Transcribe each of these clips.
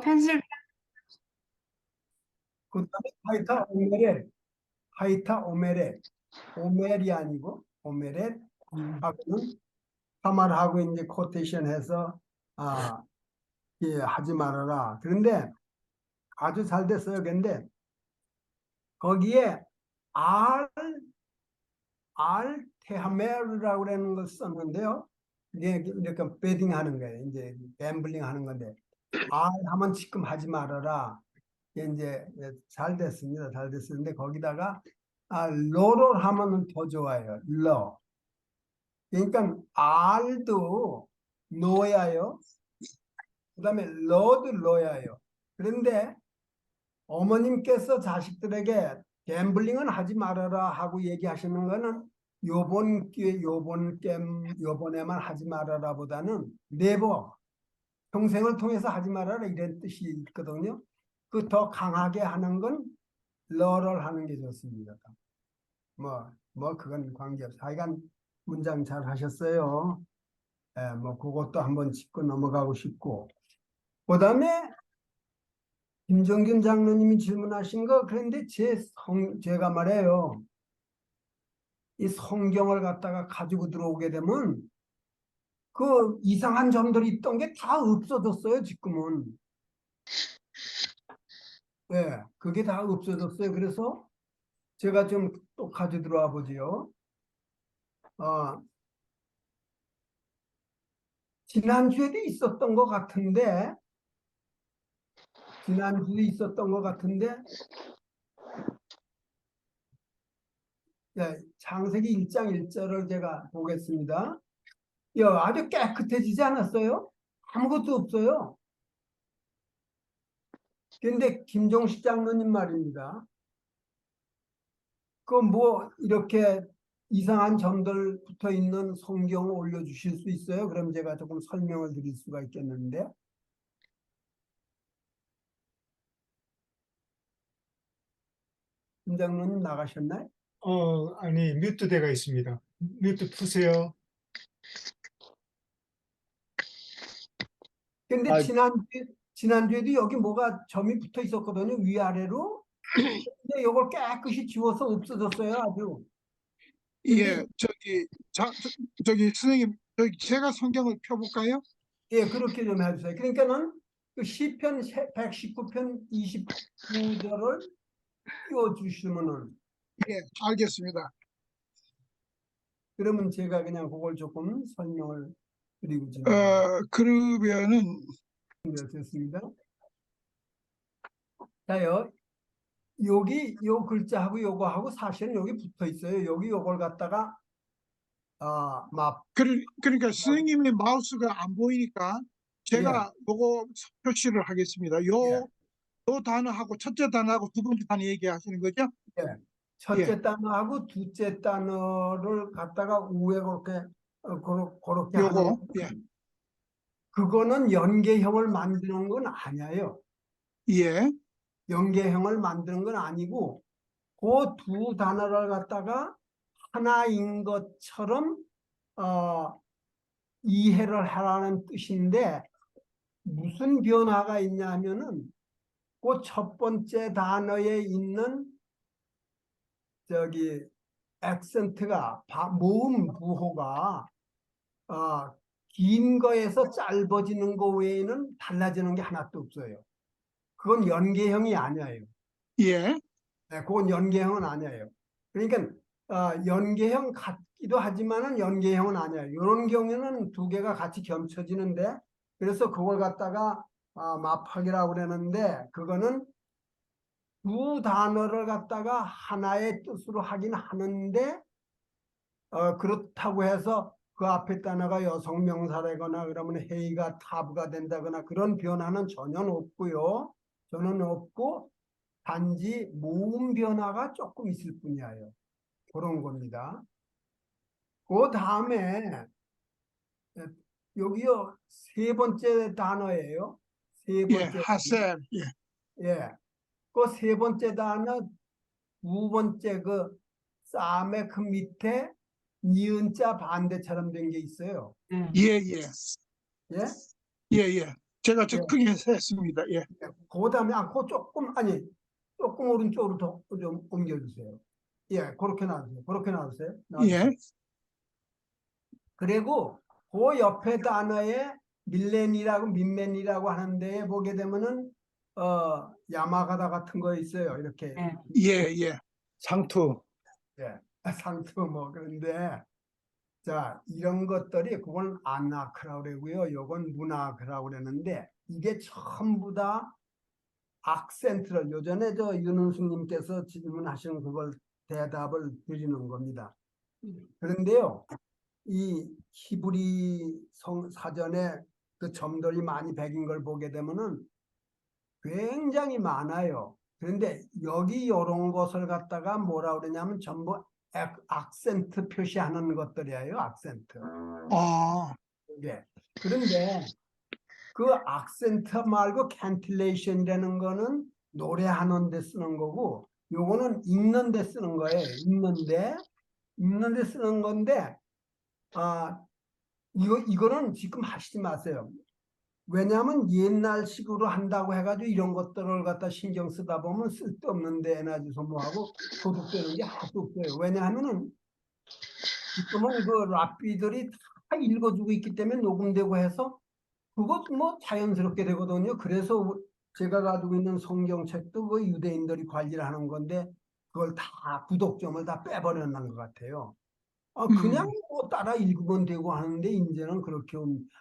펜실, 그 다음에 하이타 오메렛, 오멜이 아니고 오메렛 하고는 사말하고 이제 코테이션해서 아, 예, 하지 말아라. 그런데 아주 잘 됐어요. 근데 거기에 알, 알테하메르라고 그러는 걸 썼는데요. 이게 이렇게 베딩 하는 거예요. 이제 갬블링 하는 건데 알 하면 지금 하지 말아라. 이게 이제 잘 됐습니다. 잘 됐었는데 거기다가 러를 하면은 더 좋아요. 러. 그러니까 알도 노야요. 그다음에 러도 러야요. 그런데 어머님께서 자식들에게 갬블링은 하지 말아라 하고 얘기하시는 거는 요번에만 하지 말아라 보다는 네버 평생을 통해서 하지 말아라 이런 뜻이 있거든요. 그 더 강하게 하는 건 러를 하는 게 좋습니다. 그건 관계없어. 하여간 문장 잘 하셨어요. 예, 그것도 한번 짚고 넘어가고 싶고. 그 다음에 김정균 장로님이 질문하신 거, 그런데 제가 말해요. 이 성경을 갖다가 가지고 들어오게 되면 그 이상한 점들이 있던 게 다 없어졌어요, 지금은. 예, 그게 다 없어졌어요. 그래서 제가 좀 또 가지고 들어와 보지요. 어, 지난주에도 있었던 것 같은데, 지난주에 있었던 것 같은데, 예, 창세기 1장 1절을 제가 보겠습니다. 아주 깨끗해지지 않았어요? 아무것도 없어요. 근데 김종식 장로님 말입니다. 이렇게 이상한 점들 붙어 있는 성경을 올려주실 수 있어요? 그럼 제가 조금 설명을 드릴 수가 있겠는데. 김 장로님 나가셨나요? 아니, 뮤트 되어 있습니다. 뮤트 푸세요. 근데 지난주에도 여기 뭐가 점이 붙어 있었거든요. 위아래로. 근데 이걸 깨끗이 지워서 없어졌어요. 아주. 예, 근데 저기 선생님, 제가 성경을 펴볼까요? 예, 그렇게 좀 해주세요. 그러니까는 그 시편 119편 29절을 띄워주시면은, 예, 알겠습니다. 그러면 제가 그냥 그걸 조금 설명을 드리고 지나가겠습니다. 그러면은 됐습니다. 자요, 요 글자하고 요거하고 사실은 여기 붙어 있어요. 여기 요걸 갖다가, 그러니까 선생님의 마우스가 안 보이니까 제가 예, 요거 표시를 하겠습니다. 예, 요 단어하고 첫째 단어하고 두 번째 단어 얘기하시는 거죠? 예. 예, 첫째 단어하고 둘째 단어를 갖다가 우에 그렇게 하는 요거, 거. 예, 그거는 연계형을 만드는 건 아니에요. 예, 연계형을 만드는 건 아니고 그 두 단어를 갖다가 하나인 것처럼 이해를 하라는 뜻인데 무슨 변화가 있냐면은 그 첫 번째 단어에 있는 저기 액센트가 모음 부호가 긴 거에서 짧아지는 거 외에는 달라지는 게 하나도 없어요. 그건 연계형이 아니에요. 예, 네, 그건 연계형은 아니에요. 그러니까 연계형 같기도 하지만은 연계형은 아니에요. 이런 경우에는 두 개가 같이 겸쳐지는데 그래서 그걸 갖다가 마팍이라고 그러는데 그거는 두 단어를 갖다가 하나의 뜻으로 하긴 하는데 그렇다고 해서 그 앞에 단어가 여성 명사라거나 그러면 헤이가 타브가 된다거나 그런 변화는 전혀 없고요. 전혀 없고 단지 모음 변화가 조금 있을 뿐이에요. 그런 겁니다. 그 다음에 여기요 세 번째 단어예요. 세 예, 번째 하셈, 예, 예, 그 세 번째 단어 두 번째 그 쌈의 그 밑에 니은자 반대처럼 된 게 있어요. 예, 예, 예? 예, 예. 제가 예. 크게 했습니다. 예. 그 다음에 그 조금 아니 조금 오른쪽으로 더 좀 옮겨주세요. 예, 그렇게 놔주세요. 그렇게 놔주세요. 예. 그리고 그 옆에 단어에 밀렌이라고 민맨이라고 하는 데에 보게 되면은 야마가다 같은 거 있어요. 이렇게 예. 예. 상투. 예, 상투 뭐 그런데 자 이런 것들이 그건 아나크라고 그러고요. 요건 문아크라고 그러는데 이게 전부 다 악센트를 요전에 저 윤은숙님께서 질문하시는 그걸 대답을 드리는 겁니다. 그런데요, 이 히브리 사전에 그 점들이 많이 백인 걸 보게 되면은 굉장히 많아요. 그런데 여기 이런 것을 갖다가 뭐라 그러냐면 전부 악센트 표시하는 것들이에요. 악센트. 아, 예. 그런데 그 악센트 말고 캔틸레이션이라는 거는 노래하는 데 쓰는 거고 요거는 읽는 데 쓰는 거예요. 읽는 데 쓰는 건데 이거는 지금 하시지 마세요. 왜냐하면 옛날식으로 한다고 해가지고 이런 것들을 갖다 신경 쓰다 보면 쓸데없는데 에너지 소모하고 소득되는 게 하나도 없어요. 왜냐하면은 지금은 그 랍비들이 다 읽어주고 있기 때문에 녹음되고 해서 그것 뭐 자연스럽게 되거든요. 그래서 제가 가지고 있는 성경책도 그 유대인들이 관리를 하는 건데 그걸 다 구독점을 다 빼버렸는 것 같아요. 그냥 뭐 따라 읽으면 되고 하는데 이제는 그렇게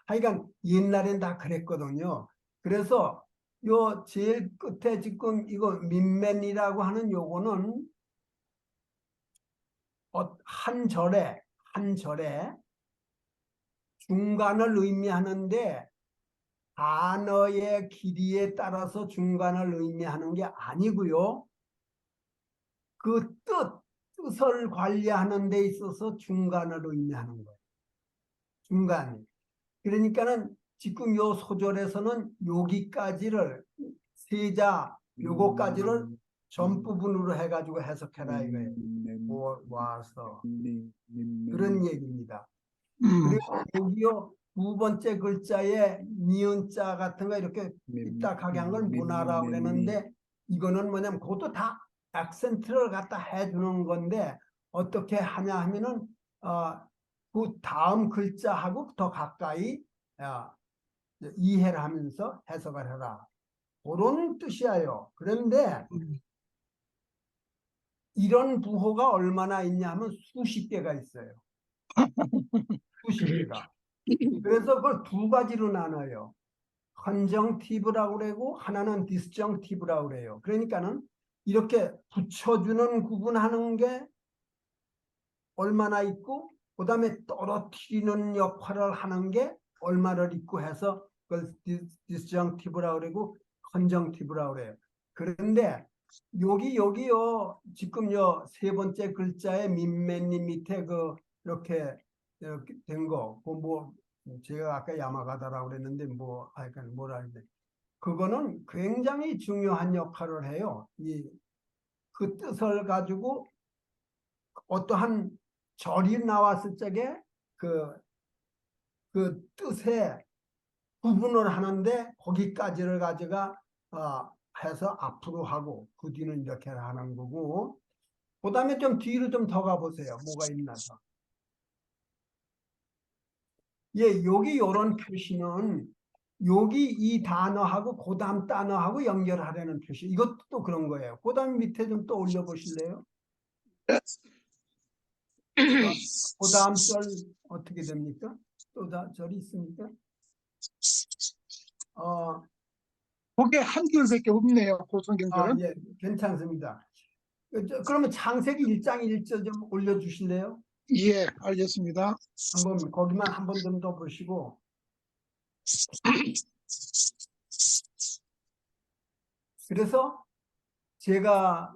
하여간 옛날엔 다 그랬거든요. 그래서 요 제일 끝에 지금 이거 민맨이라고 하는 요거는 한 절에 중간을 의미하는데 단어의 길이에 따라서 중간을 의미하는 게 아니고요. 그 뜻을 관리하는 데 있어서 중간을 의미하는 거예요. 중간. 그러니까는 지금 요 소절에서는 여기까지를 세자 요거까지를 전 부분으로 해가지고 해석해라 이거예요. 와서 그런 얘기입니다. 음, 그리고 여기요 두 번째 글자에 니은자 같은 거 이렇게 삐딱하게 한 걸 문화라고 그러는데 이거는 뭐냐면 그것도 다 액센트를 갖다 해주는 건데 어떻게 하냐 하면은 그 다음 글자하고 더 가까이 어, 이해를 하면서 해석을 해라. 그런 뜻이에요. 그런데 이런 부호가 얼마나 있냐 하면 수십 개가 있어요. 수십 개가. 그래서 그걸 두 가지로 나눠요. 컨정티브라고 그러고 하나는 디스정티브라고 그래요. 그러니까는 이렇게 붙여주는 구분하는 게 얼마나 있고 그다음에 떨어뜨리는 역할을 하는 게 얼마를 있고 해서 그걸 디스정티브라고 그러고 컨정티브라고 그래요. 그런데 여기요 지금 세 번째 글자에 민맨님 밑에 이렇게 된 거, 뭐 제가 아까 야마가다라고 그랬는데 뭐 하여간 뭐라 했는데 그거는 굉장히 중요한 역할을 해요. 그 뜻을 가지고 어떠한 절이 나왔을 적에 그 뜻에 구분을 하는데 거기까지를 가져가 해서 앞으로 하고 그 뒤는 이렇게 하는 거고 그 다음에 좀 뒤로 좀 더 가보세요. 뭐가 있나서. 예, 여기 이런 표시는 여기 이 단어하고 그 다음 단어하고 연결하려는 표시. 이것도 또 그런 거예요. 그 다음 밑에 좀 또 올려보실래요? 그 다음 절 어떻게 됩니까? 또 절이 있습니까? 그게 한 줄밖에 없네요. 고성경절은. 예, 괜찮습니다. 그러면 창세기 1장 1절 좀 올려주실래요? 예, 알겠습니다. 한번 거기만 한 번 좀 더 보시고. 그래서 제가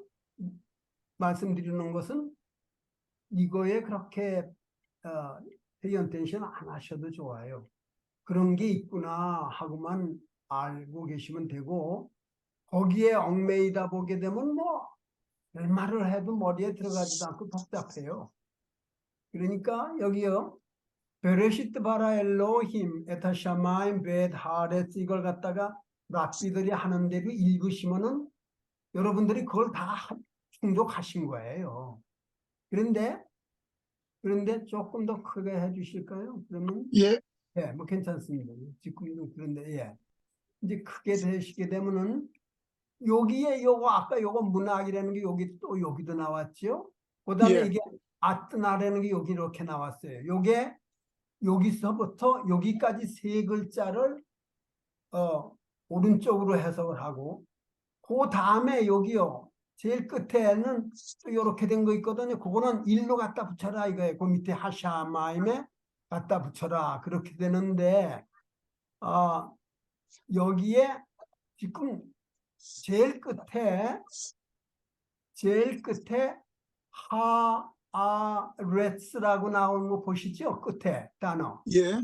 말씀드리는 것은 이거에 그렇게 페이언텐션 안 하셔도 좋아요. 그런 게 있구나 하고만 알고 계시면 되고 거기에 얽매이다 보게 되면 뭐 얼마를 해도 머리에 들어가지도 않고 복잡해요. 그러니까 여기요 베레시트 바라 엘로힘 에타 샤마임 베드 하레츠 이걸 갖다가 랍비들이 하는 대로 읽으시면은 여러분들이 그걸 다 충족하신 거예요. 그런데 조금 더 크게 해주실까요? 그러면 예, 예, 뭐 괜찮습니다. 지금 그런데 예, 이제 크게 되시게 되면은 여기에 요거 아까 요거 문학이라는 게 여기 또 여기도 나왔죠. 그다음에 예, 이게 아트나라는 게 여기 이렇게 나왔어요. 요게 여기서부터 여기까지 세 글자를 오른쪽으로 해석을 하고 그 다음에 여기요 제일 끝에는 또 이렇게 된 거 있거든요. 그거는 일로 갖다 붙여라 이거예요. 그 밑에 하샤마임에 갖다 붙여라 그렇게 되는데 여기에 지금 제일 끝에 하아레츠라고 나오는 거 보시죠? 끝에 단어 예,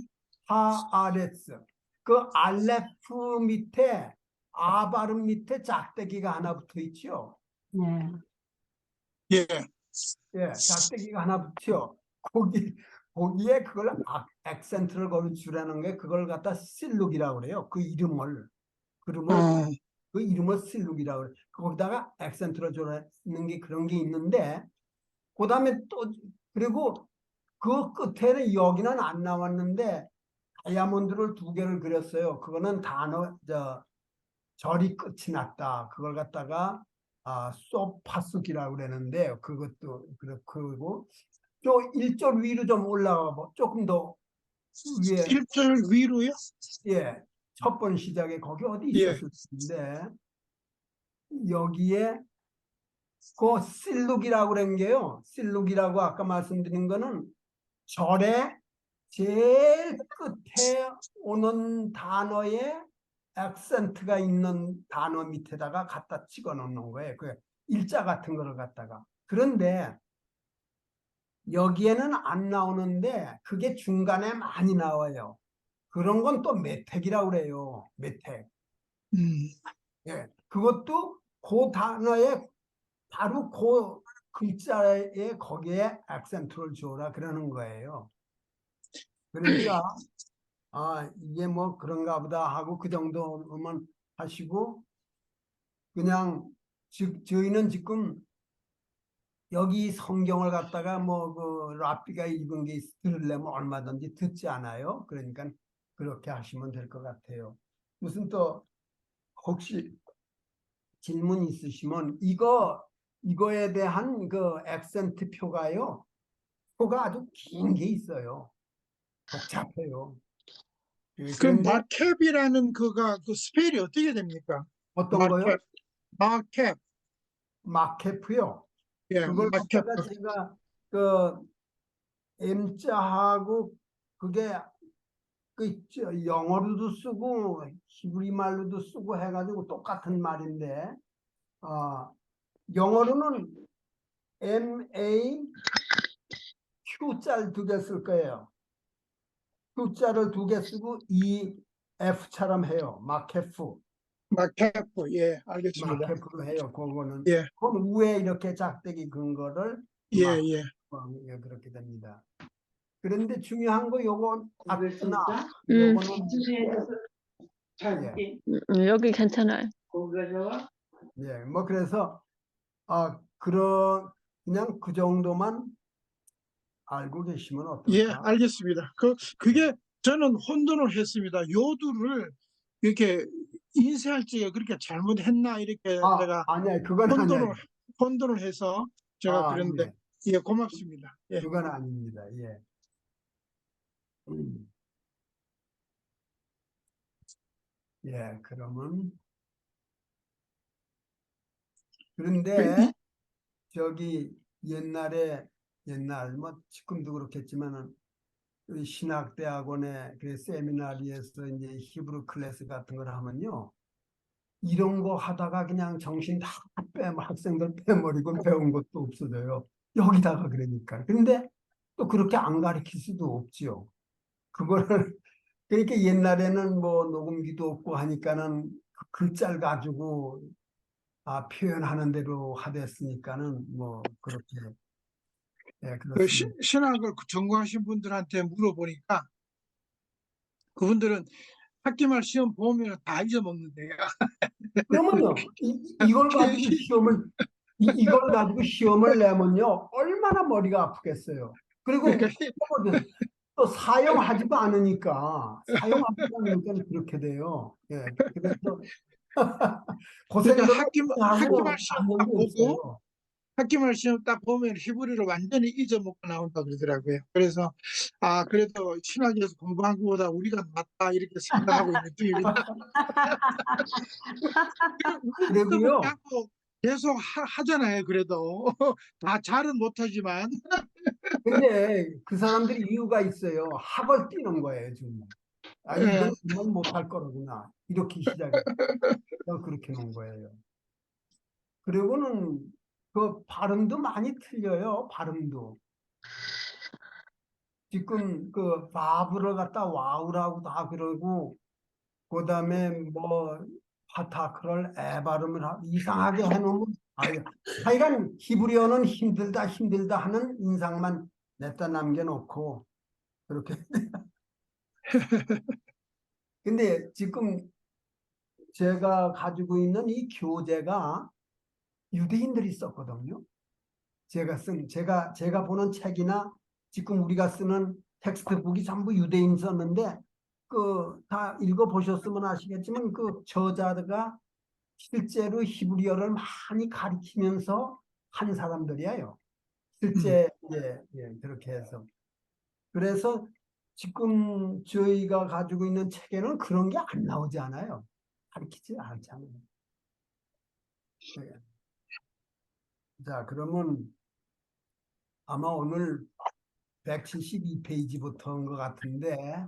하아레츠. 그 알레프 밑에 아 발음 밑에 짝대기가 하나 붙어 있죠. 네. 예, 예, 짝대기가 하나 붙죠. 거기에 그걸 액센트를 걸어주라는 게 그걸 갖다 실룩이라고 그래요. 그 이름을 어, 그 이름을 실룩이라고 그래. 거기다가 액센트를 줘라는 게 그런 게 있는데 그다음에 또 그리고 그 끝에는 여기는 안 나왔는데 다이아몬드를 두 개를 그렸어요. 그거는 단어 절이 끝이 났다. 그걸 갖다가 소파숙이라고 그러는데 그것도 그렇고 또 1절 위로 좀 올라가 봐. 조금 더 위에 1절 위로요? 예. 첫 번 시작에 거기 어디 예, 있었을 텐데 여기에 그 실룩이라고 그런 게요. 실룩이라고 아까 말씀드린 거는 절의 제일 끝에 오는 단어에 액센트가 있는 단어 밑에다가 갖다 찍어 놓는 거예요. 그 일자 같은 거를 갖다가. 그런데 여기에는 안 나오는데 그게 중간에 많이 나와요. 그런 건 또 매택이라고 그래요. 매택. 음, 예. 그것도 그 단어에 바로 그 글자에 거기에 액센트를 줘라 그러는 거예요. 그러니까 이게 뭐 그런가 보다 하고 그 정도만 하시고 그냥 저희는 지금 여기 성경을 갖다가 뭐 그 랍비가 읽은 게 들으려면 얼마든지 듣지 않아요. 그러니까 그렇게 하시면 될 것 같아요. 무슨 또 혹시 질문 있으시면 이거에 대한 그 액센트 표가요. 표가 아주 긴 게 있어요. 복잡해요. 그 그런데 마캡이라는 그가 그 스펠이 어떻게 됩니까? 어떤 거요? 마캡, 마캡, 마케프요. 예, 그걸 마캡, 갖다가 제가 그 M자하고 그게 그 있죠. 영어로도 쓰고 히브리 말로도 쓰고 해가지고 똑같은 말인데 영어로는 MA Q자를 두 개 쓸 거예요. Q자를 두 개 쓰고 F처럼 해요. 마케프. 마캡, 예, 알겠습니다. 마케프로 해요. 그거는. 예, 그건 위에 이렇게 짝대기 근 거를 예, 예, 예, 그렇게 됩니다. 그런데 중요한 거 요거 아트나 음. 요거는 예, 여기 괜찮아요. 예, 뭐 그래서 그냥 그 정도만 알고 계시면 예, 어떨까? 알겠습니다. 그게 저는 혼돈을 했습니다. 요두를 이렇게 인쇄할 적에 그렇게 잘못했나 이렇게 내가 아니야, 그건 혼돈을 아니에요. 혼돈을 해서 제가 그랬는데 예, 예, 고맙습니다. 예, 그건 아닙니다. 예. 음. 예, 그런데 저기 옛날 뭐 지금도 그렇겠지만은 우리 신학대학원에 그 세미나리에서 이제 히브리 클래스 같은 걸 하면요. 이런 거 하다가 그냥 정신 다 학생들 빼버리고 배운 것도 없어져요. 여기다가 그러니까. 근데 또 그렇게 안 가르칠 수도 없지요. 그거를 그러니까 옛날에는 뭐 녹음기도 없고 하니까는 그 글자를 가지고 표현하는 대로 하댔으니까는 뭐 그렇게 예, 그 그렇습니다. 신학을 전공하신 분들한테 물어보니까 그분들은 학기말 시험 보면 다 잊어먹는데요. 그러면요, 이걸 가지고 이걸 가지고 시험을 내면요, 얼마나 머리가 아프겠어요. 그러니까 그리고 또 사용하지도 않으니까 그렇게 돼요. 예, 그래서 그러니까 고생들은 학기말 하고 시험 딱 남는 게 보고 없어요. 학기말 시험 딱 보면 히브리를 완전히 잊어먹고 나온다 그러더라고요. 그래서 그래도 신학에서 공부한 것보다 우리가 낫다 이렇게 생각하고 있는 중입니다. 그리고요, 하고 계속 하잖아요. 그래도 다 잘은 못하지만 근데 그 사람들이 이유가 있어요. 학을 뛰는 거예요, 지금. 예, 이건 정말 못할 거로구나. 이렇게 시작해서 그렇게 놓은 거예요. 그리고는 그 발음도 많이 틀려요. 발음도. 지금 그 바브를 갖다 와우라고도 다 그러고 그다음에 뭐 파타크를 애 발음을 이상하게 해놓으면 하여간 히브리어는 힘들다 하는 인상만 냈다 남겨놓고 그렇게. 근데 지금 제가 가지고 있는 이 교재가 유대인들이 썼거든요. 제가 보는 책이나 지금 우리가 쓰는 텍스트북이 전부 유대인 썼는데 그 다 읽어보셨으면 아시겠지만 그 저자가 실제로 히브리어를 많이 가리키면서 한 사람들이에요. 실제 그렇게 해서 그래서 지금 저희가 가지고 있는 책에는 그런 게 안 나오지 않아요. 가리키지 않잖아요. 네. 자, 그러면 아마 오늘 172페이지부터인 것 같은데,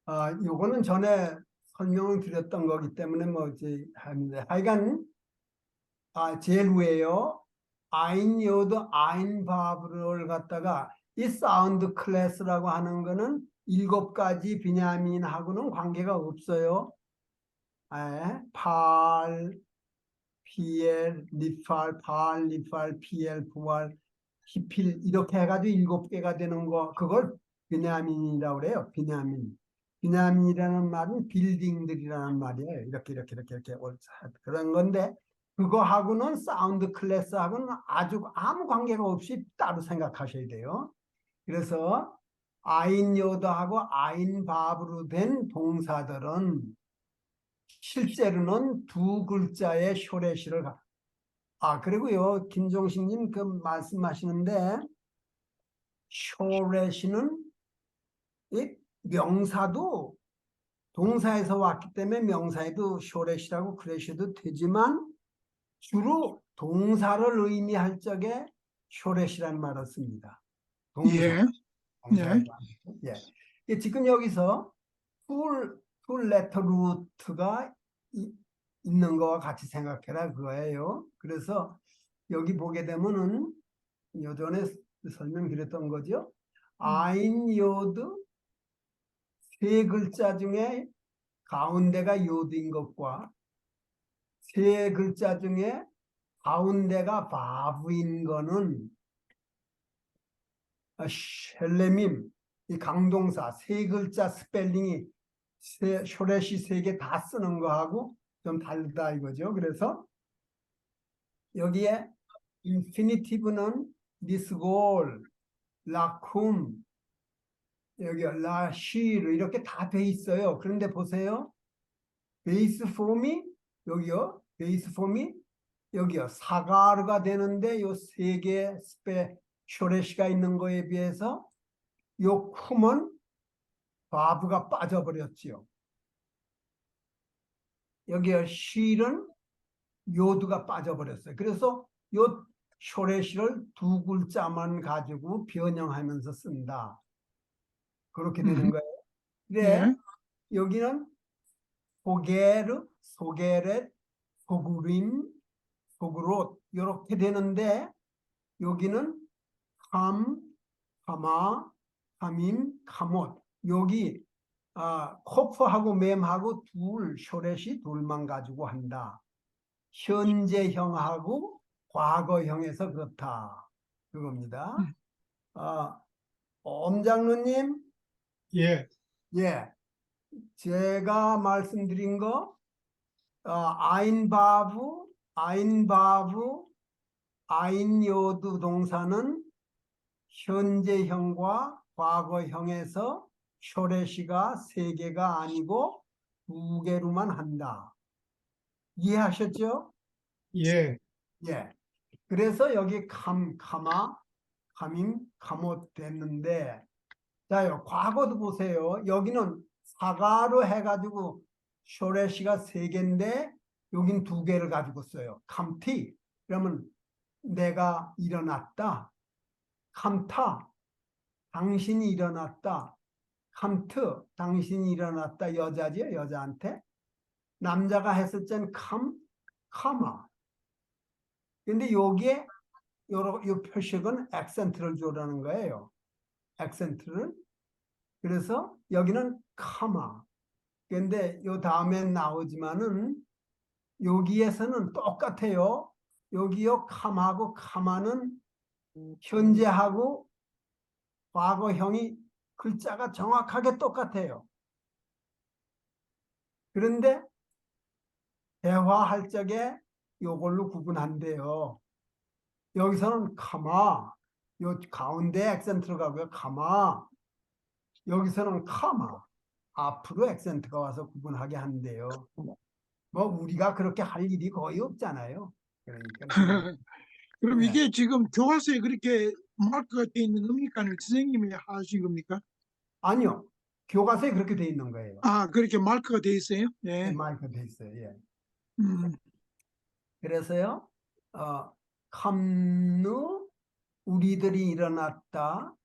아, 요거는 전에 설명을 드렸던 거기 때문에 뭐 이제 하는데 하여간 제일 위에요. 아인 요드 아인 바브를 갖다가 이 사운드 클래스라고 하는 거는 7가지 비냐민하고는 관계가 없어요. 팔, PL, 리팔, PL, 부활, 히필 이렇게 해가지고 7개가 되는 거 그걸 비냐민이라고 그래요. 비냐민이라는 말은 빌딩들이라는 말이에요. 이렇게 그런 건데 그거하고는 사운드 클래스하고는 아무 관계가 없이 따로 생각하셔야 돼요. 그래서 아인 요드하고 아인 바브로 된 동사들은 실제로는 2글자의 쇼레시를 그리고요, 김종식님 그 말씀하시는데, 쇼레시는 이 명사도 동사에서 왔기 때문에 명사에도 쇼레시라고 그러셔도 되지만, 주로 동사를 의미할 적에 쇼레시라는 말을 씁니다. 동사. 예, 예. 예. 지금 여기서 풀 레터 루트가 있는 거와 같이 생각해라 그거예요. 그래서 여기 보게 되면은 요전에 설명드렸던 거죠. 아인 요드 3글자 중에 가운데가 요드인 것과 3글자 중에 가운데가 바브인 거는 셸레밈 이 강동사 3글자 스펠링이 쇼렛이 3개 다 쓰는 거하고 좀 다르다 이거죠. 그래서 여기에 인피니티브는 디스골, 라쿰, 여기 라시르 이렇게 다 돼 있어요. 그런데 보세요. 베이스 폼이 여기요. 베이스 폼이 여기요. 사가르가 되는데 요 3개 쇼렛이가 있는 거에 비해서 요 쿰은 바브가 빠져버렸지요. 여기요. 실은 요드가 빠져버렸어요. 그래서 요 쇼레시를 두 글자만 가지고 변형하면서 쓴다. 그렇게 되는 거예요. 근데 예. 여기는 소게르, 소게렛, 소그림, 소그롯 이렇게 되는데 여기는 캄, 카마, 카민, 카못 여기 코프하고 맴하고 쇼렛이 둘만 가지고 한다. 현재형하고 과거형에서 그렇다. 그겁니다. 엄장로님, 예, 예, 제가 말씀드린 거, 아인바브, 아인요드 동사는 현재형과 과거형에서 쇼레시가 세 개가 아니고 두 개로만 한다. 이해하셨죠? 예, 예. 그래서 여기 카마, 카민, 카못 됐는데, 자요, 과거도 보세요. 여기는 사과로 해가지고 쇼레시가 세 개인데, 여긴 두 개를 가지고 써요. 캄티, 그러면 내가 일어났다. 캄타, 당신이 일어났다. 캄트, 당신이 일어났다. 여자지요, 여자한테. 남자가 했을 땐 카마. 근데 여기에 요 표식은 액센트를 주라는 거예요. 액센트를. 그래서 여기는 카마. 근데 요 다음엔 나오지만은 여기에서는 똑같아요. 여기요 카마하고 카마는 현재하고 과거형이 글자가 정확하게 똑같아요. 그런데 대화할 적에 요걸로 구분한대요. 여기서는 카마, 요 가운데 액센트로 가고요. 카마. 여기서는 카마. 앞으로 액센트가 와서 구분하게 한대요. 뭐 우리가 그렇게 할 일이 거의 없잖아요. 그러니까 그럼 네. 이게 지금 교과서에 그렇게 마크가 되어 있는 겁니까? 아니면 선생님이 하신 겁니까? 아니요. 교과서에 그렇게 돼 있는 거예요. 아, 그렇게 마크가 되어 있어요? 네, 예. 마이크 돼 있어요. 예. 음, 그래서요. 캄누 우리들이 일어났다.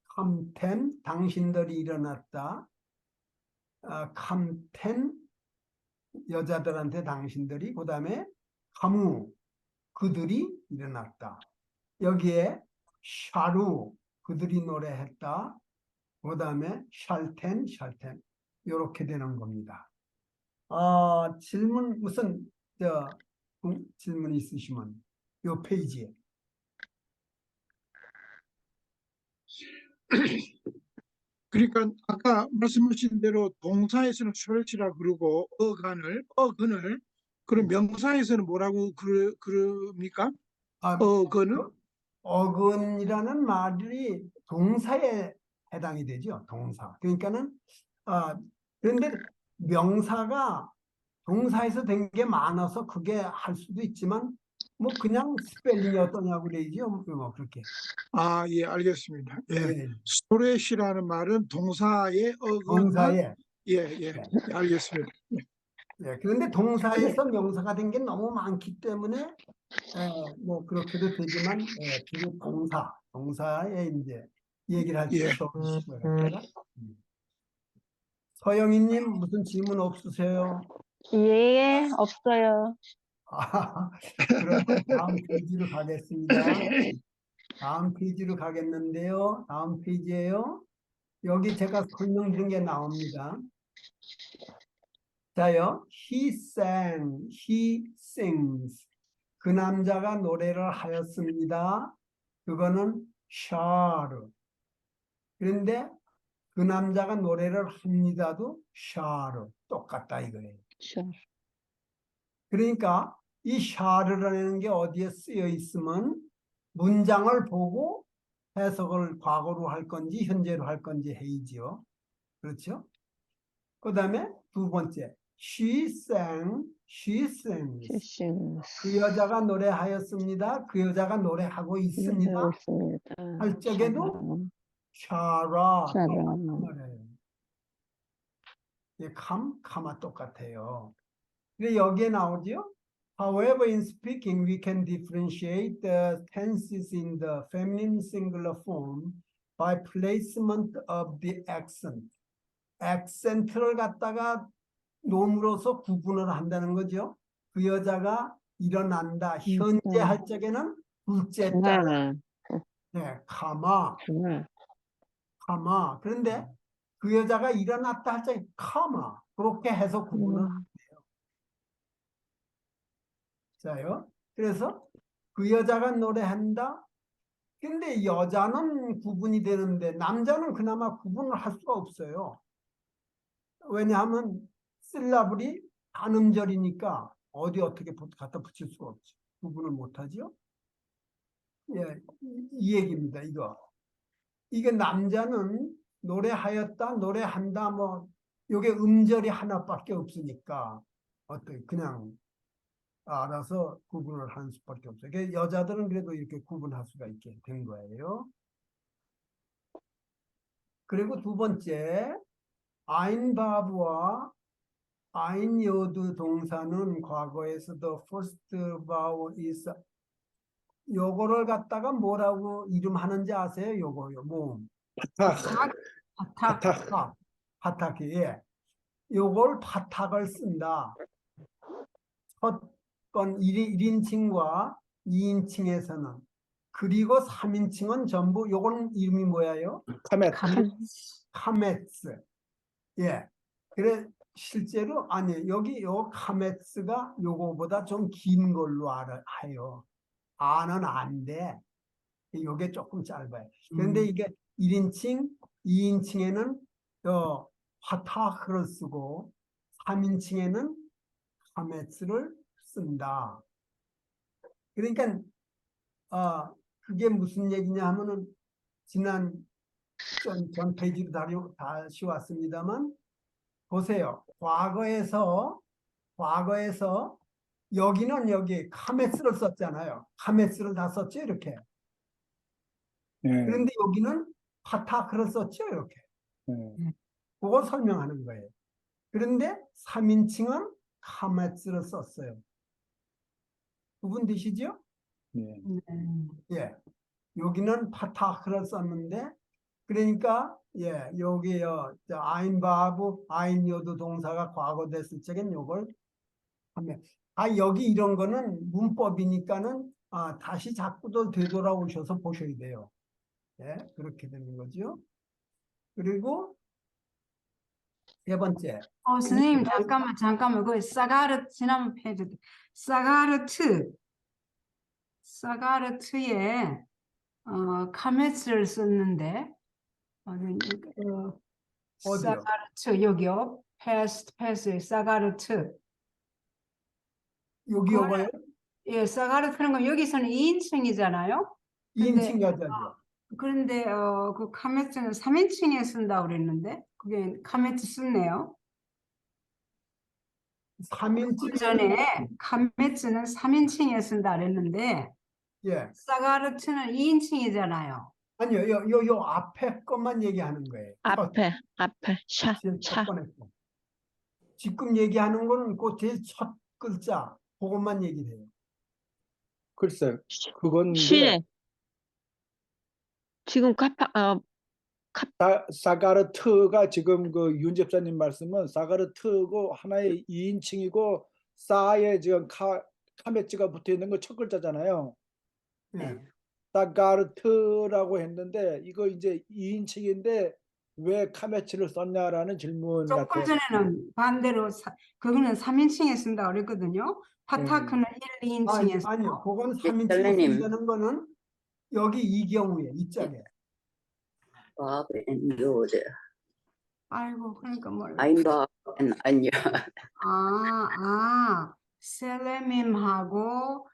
캄텐 당신들이 일어났다. 캄텐 여자들한테 당신들이 그다음에 카무 그들이 일어났다. 여기에 샤루 그들이 노래했다. 그다음에 샬텐 이렇게 되는 겁니다. 질문 무슨 질문 있으시면 요 페이지에 그러니까 아까 말씀하신 대로 동사에서는 쇼렛이라 그러고 어근을 그럼 명사에서는 뭐라고 그럽니까? 아, 어근은? 어근이라는 말이 동사에 해당이 되죠. 동사. 그러니까는 그런데 명사가 동사에서 된 게 많아서 그게 할 수도 있지만 뭐 그냥 스펠링이 어떠냐고 그러죠. 뭐 그렇게. 아, 예, 알겠습니다. 예. 예, 쇼렛이라는 말은 동사의 어근을 동사에. 예, 알겠습니다. 예, 그런데 동사에서 명사가 된 게 너무 많기 때문에 뭐 그렇게도 되지만 주로 동사에 이제 얘기를 할 때 예. 쇼를 갖다가. 서영이님 무슨 질문 없으세요? 예, 없어요. 그러면 다음 페이지로 가겠습니다. 다음 페이지로 가겠는데요. 다음 페이지에요. 여기 제가 설명드린 게 나옵니다. 자요. he sings. 그 남자가 노래를 하였습니다. 그거는 shall. 그런데 그 남자가 노래를 합니다도 shall. 똑같다 이거예요. Sure. 그러니까 이 shall이라는 게 어디에 쓰여 있으면 문장을 보고 해석을 과거로 할 건지 현재로 할 건지 해이지요. 그렇죠? 그 다음에 두 번째 she sings. Sessions. 그 여자가 노래하였습니다. 그 여자가 노래하고 있습니다. 있습니다. 할 적에도 샤라 말해요. 카마 똑같아요. 근데 여기에 나오죠. However, in speaking, we can differentiate the tenses in the feminine singular form by placement of the accent. accent를 갖다가 놈으로서 구분을 한다는 거죠. 그 여자가 일어난다. 현재 할 적에는 둘째 자, 가마, 네, 가마, 가마. 가마. 그런데 그 여자가 일어났다 할 적에 카마. 그렇게 해서 구분을 자요. 그래서 그 여자가 노래한다. 근데 여자는 구분이 되는데 남자는 그나마 구분을 할 수가 없어요. 왜냐하면 실라블이 단음절이니까 어디 어떻게 갖다 붙일 수가 없죠. 구분을 못하죠. 예, 이 얘기입니다. 이거. 이게 남자는 노래하였다, 노래한다, 뭐 요게 음절이 하나밖에 없으니까 어떻게 그냥 알아서 구분을 할 수밖에 없어요. 여자들은 그래도 이렇게 구분할 수가 있게 된 거예요. 그리고 두 번째, 아인바브와 아인요드 동사는 과거에서 the first vowel is 요거를 갖다가 뭐라고 이름하는지 아세요? 요거요. 뭐 바탁. 바탁이 예. 요걸 바탁을 쓴다. 첫 번 1인칭과 2인칭에서는 그리고 3인칭은 전부 요건 이름이 뭐예요? 카메츠. 예. 그래 실제로 아니 여기 요 카메츠가 요거보다 좀 긴 걸로 해요. 아는 안돼. 요게 조금 짧아요. 그런데 이게 1인칭, 2인칭에는 화타크를 쓰고 3인칭에는 카메츠를 쓴다. 그러니까 그게 무슨 얘기냐 하면은 지난 전 페이지로 다시 왔습니다만 보세요. 과거에서 여기는 여기 카메스를 썼잖아요. 카메스를 다 썼죠, 이렇게. 그런데 여기는 파타크를 썼죠, 이렇게. 그거 설명하는 거예요. 그런데 3인칭은 카메스를 썼어요. 구분 되시죠? 예. 여기는 파타크를 썼는데 그러니까 예, 여기요. 아인바브, 아인요드 동사가 과거 됐을 적엔 요걸 하면 여기 이런 거는 문법이니까는 다시 자꾸도 되돌아오셔서 보셔야 돼요. 예, 그렇게 되는 거죠. 그리고 세 번째. 선생님, 잠깐만. 그 사가르, 지난번 페이지. 사가르트에, 카메스를 썼는데, 어디요? 사가르트, 여기요. 패스, 사가르트. 여기 요거요? 예, 사가르트는 건 여기서는 2인칭이잖아요. 2인칭 여자죠. 그런데, 그 카메스는 3인칭에 쓴다고 그랬는데, 그게 카메스 썼네요. 3인칭 전에 카메츠는 3인칭에 쓴다 그랬는데 예. 사가르트는 2인칭이잖아요. 아니요. 요 앞에 것만 얘기하는 거예요. 앞에, 제일 첫 번째 거. 지금 얘기하는 거는 그 제일 첫 글자 그것만 얘기해요. 글쎄, 그건 시에. 지금 사가르트가 지금 그 윤 집사님 말씀은 사가르트고 하나의 2인칭이고 사에 지금 카메츠가 붙어 있는 거 첫 글자잖아요. 예. 사가르트라고 했는데 이거 이제 2인칭인데 왜 카메츠를 썼냐라는 질문 조금 같아요. 전에는 반대로 그거는 3인칭에 쓴다 그랬거든요. 파타크는 1, 2인칭에 쓰고 아니요. 그건 3인칭에 셀레님. 쓴다는 거는 여기 이 경우에 이 짝에. Bob and Yod. 아이고 그러니까 뭘 I'm Bob and Anya. 셀레밈하고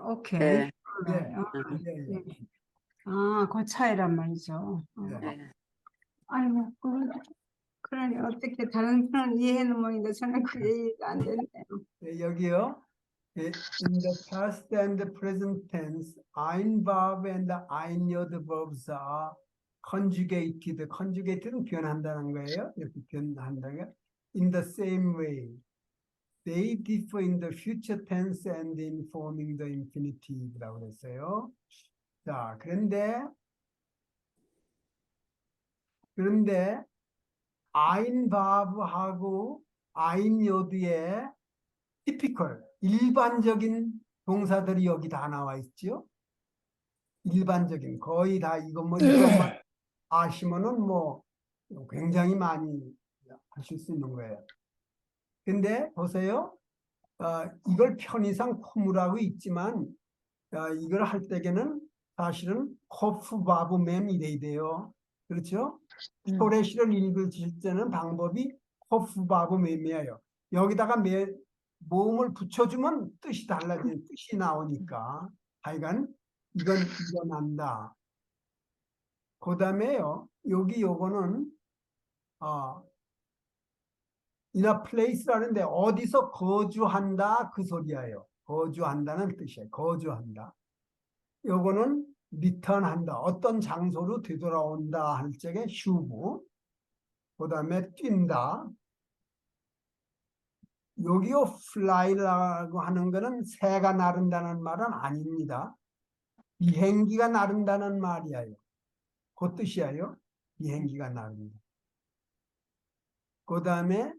오케이. 네. 예. 그 차이란 말이죠. 예. 아이고 그러니 어떻게 다른 사람 이해하는 모양인데 저는 그게 이해가 안 되네요. 예, 여기요. In the past and the present tense, ein verb and ein yod verbs are conjugated. conjugated는 변한다는 거예요. 이렇게 변한다는 거. In the same way. they differ in the future tense and in forming the infinitive라고 그랬어요. 자, 그런데 아인바브하고 아인요드의 typical, 일반적인 동사들이 여기 다 나와 있죠. 일반적인, 거의 다 이것만 아시면은 뭐 굉장히 많이 하실 수 있는 거예요. 근데 보세요. 이걸 편의상 코무라고 있지만 이걸 할 때에는 사실은 코프바브맨 이래야 돼요. 그렇죠? 토레시를 읽으실 때는 방법이 코프바브맨이에요. 여기다가 모음을 붙여주면 뜻이 달라지는 뜻이 나오니까 하여간 이건 일어난다. 그 다음에요. 요거는 in a place라는데 어디서 거주한다 그 소리예요. 거주한다는 뜻이에요. 거주한다. 요거는 return한다. 어떤 장소로 되돌아온다 할 적에 슈브. 그 다음에 뛴다. 여기요 fly라고 하는 거는 새가 나른다는 말은 아닙니다. 비행기가 나른다는 말이에요. 그 뜻이에요. 비행기가 나른다. 그 다음에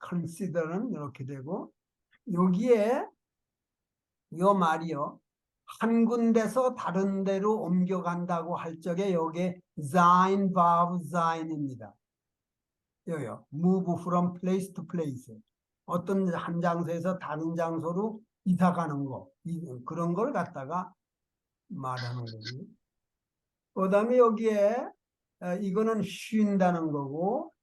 consider는 이렇게 되고 여기에 요 말이요. 한 군데서 다른 데로 옮겨간다고 할 적에 여기에 sein, verb, sein입니다. 여기요. move from place to place. 어떤 한 장소에서 다른 장소로 이사 가는 거. 그런 걸 갖다가 말하는 거죠. 그 다음에 여기에 이거는 쉰다는 거고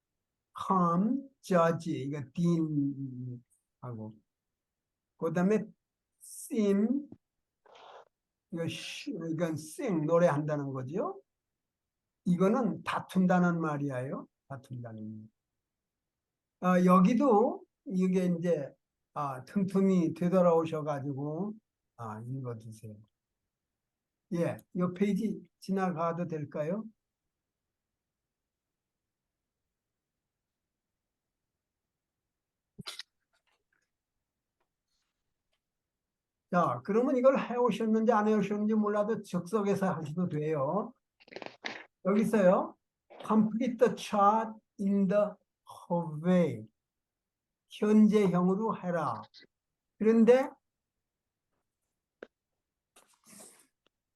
calm, judge, 이거 dean하고 그 다음에 seem, 이건 sing, 노래한다는 거죠. 이거는 다툰다는 말이에요. 다툰다는 말. 여기도 이게 이제 틈틈이 되돌아오셔가지고 읽어주세요. 예, 이 페이지 지나가도 될까요? 자, 그러면 이걸 해오셨는지 안 해오셨는지 몰라도 즉석에서 하셔도 돼요. 여기서요. Complete the chart in the way. 현재형으로 해라. 그런데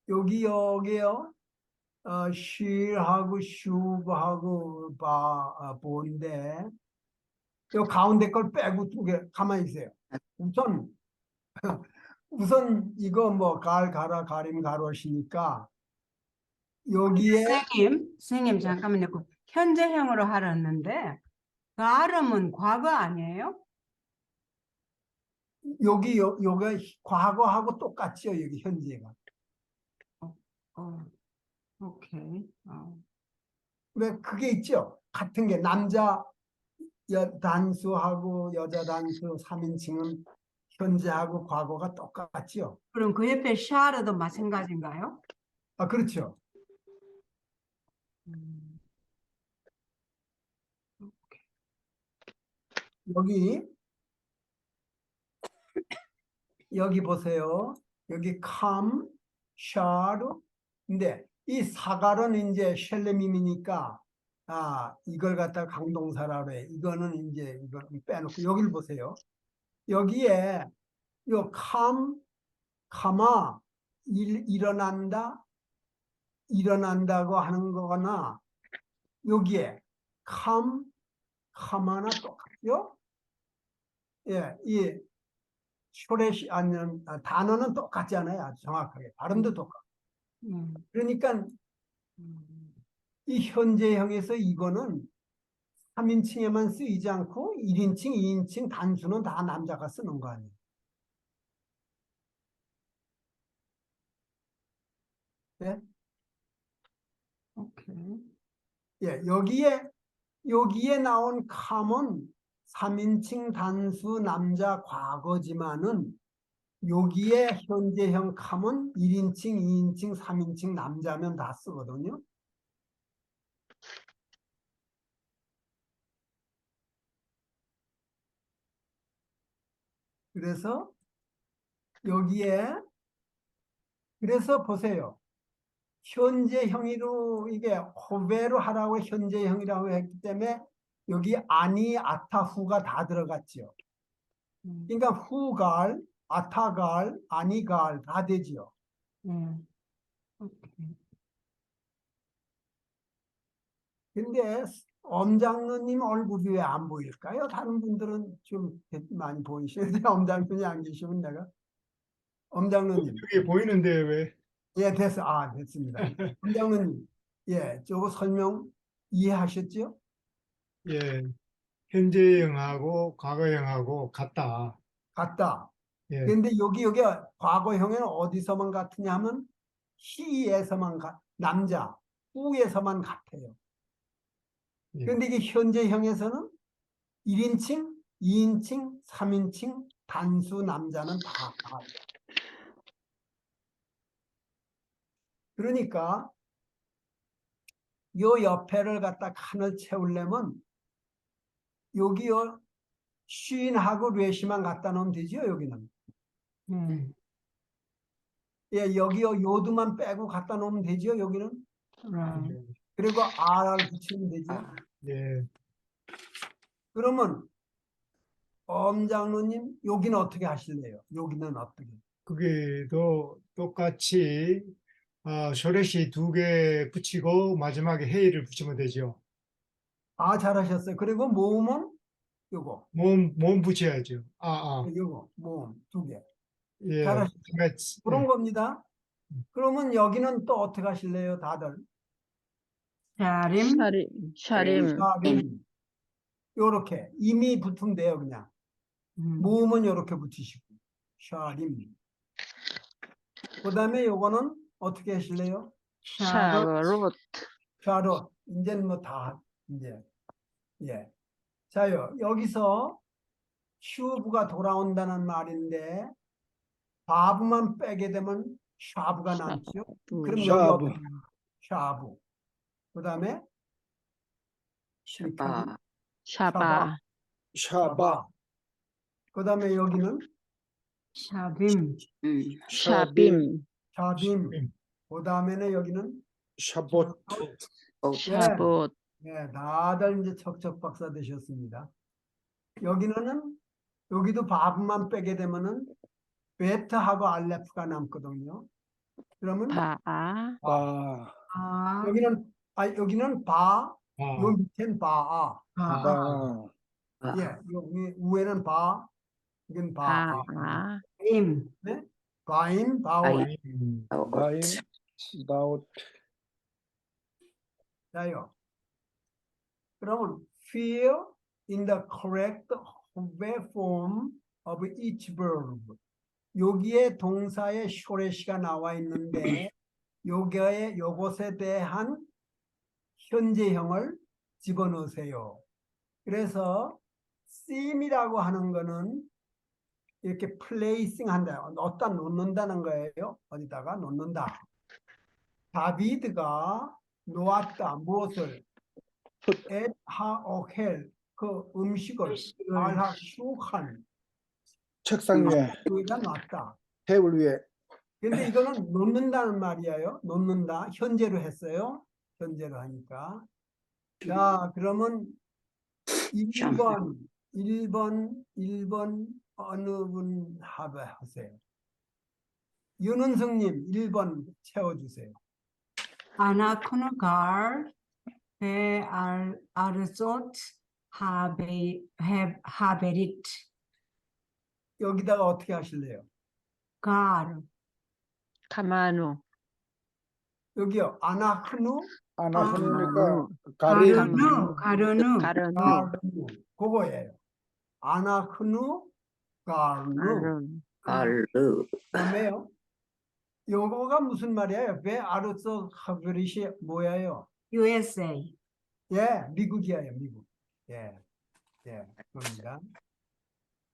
여기요. she하고 should하고 본데 요 가운데 걸 빼고 두 개 가만히 있어요. 우선 이거 뭐 가라 가림 가로시니까 여기에 선생님 잠깐만요. 그 현재형으로 하라는데 그 아름은 과거 아니에요? 요게 과거하고 똑같죠. 여기 현재가. 오케이. 왜 그게 있죠. 같은 게 남자 단수하고 여자 단수 3인칭은 현재하고 과거가 똑같죠. 그럼 그 옆에 샤르도 마찬가지인가요? 그렇죠. 여기 보세요. 여기 come, shall. 근데 이 사갈은 이제 셸레밈이니까 이걸 갖다가 강동사라고 해. 이거는 이제 이걸 빼놓고 여기를 보세요. 여기에 요 come, comma 일어난다, 일어난다고 하는 거나 여기에 come, comma나 똑같죠? 예, 이 쇼레시 아니면 단어는 똑같지 않아요. 아주 정확하게 발음도 똑같고. 그러니까 이 현재형에서 이거는 3인칭에만 쓰이지 않고 1인칭, 2인칭 단수는 다 남자가 쓰는 거 아니에요. 네? 오케이. 예, 여기에 나온 come은 3인칭 단수 남자 과거지만은 여기에 현재형 come은 1인칭, 2인칭, 3인칭 남자면 다 쓰거든요. 그래서 여기에 그래서 보세요. 현재형으로 이게 호배로 하라고 현재형이라고 했기 때문에 여기 아니, 아타, 후가 다 들어갔죠. 그러니까 후갈, 아타갈, 아니갈 다 되지요. 오케이. 근데 엄장로님 얼굴이 왜 안 보일까요? 다른 분들은 좀 많이 보이시는데 엄장로님이 안 계시면 내가 엄장로님 여기 보이는데 왜? 예 됐어 됐습니다. 엄장로님 예 저거 설명 이해하셨죠? 예, 현재형하고 과거형하고 같다. 같다. 예, 근데 여기 과거형에는 어디서만 같으냐 하면 he에서만 남자 who에서만 같아요. 예. 근데 이게 현재형에서는 1인칭, 2인칭, 3인칭 단수 남자는 다 같아요. 그러니까 요 옆에를 갖다 칸을 채우려면 여기요 쉰하고 뢰시만 갖다 놓으면 되죠. 여기는 예 여기요 요드만 빼고 갖다 놓으면 되죠. 여기는 그리고 r을 붙이면 되죠. 예, 그러면 엄장로님 여기는 어떻게 하실래요? 여기는 어떻게? 거기도 똑같이 쇼레시 2개 붙이고 마지막에 헤이를 붙이면 되죠. 잘하셨어요. 그리고 모음은 요거 몸 붙여야죠. 요거 모음 2개. 예, 잘하셨어요. 그다음에 그런 겁니다. 그러면 여기는 또 어떻게 하실래요, 다들? 샤림, 샤림. 샤림. 요렇게 이미 붙으면 돼요, 그냥. 모음은 요렇게 붙이시고. 샤림. 그다음에 요거는 어떻게 하실래요? 샤롯. 샤롯. 이제는 뭐 다 이제 예. 자요. 여기서 슈브가 돌아온다는 말인데 바브만 빼게 되면 샤브가 남죠. 그럼 여기 샤브. 어떻게? 샤브. 그다음에 샤바. 샤바. 샤바. 그다음에 여기는 샤빔, 샤빔. 샤빔. 그다음에는 여기는 샤봇. 샤봇. 네, 다들 이제 척척 박사 되셨습니다. 여기도 바브만 빼게 되면은 베트하고 알레프가 남거든요. 그러면 바아. 바. 여기는 바, 아, 요 밑엔 바아. 바. 예, 여기 위에는 바, 여기는 바아. 바아. 임, 네? 바임, 바오. 바임. 바웃. 자요. 그러면 feel in the correct form of each verb. 여기에 동사의 쇼레시가 나와 있는데 요것에 대한 현재형을 집어넣으세요. 그래서 seem이라고 하는 거는 이렇게 placing 한다. 어디다 놓는다는 거예요. 어디다가 놓는다. 다비드가 놓았다. 무엇을? 앳 하오헬 그 음식을 알하 슈한 책상 위에. 여기다 놨다. 테이블 위에. 근데 이거는 놓는다는 말이에요. 놓는다. 현재로 했어요. 현재로 하니까. 자, 그러면 1번 어느 분 하세요. 윤은승님 1번 채워주세요. 아나코노갈, 아르소트, 하베릿, 여기다가 어떻게 하실래요? 갈, 가마누. 여기요. 아나흐누 아나흐니까 가릴. 가르누, 가르누, 가르누. 가르누 그거예요. 아나흐누 가르누. 가르. 그다음에요. 요거가 무슨 말이에요? 왜 아르소 하브릿이 뭐예요? USA, 예, 미국이에요, 미국. 예, 그럽니다.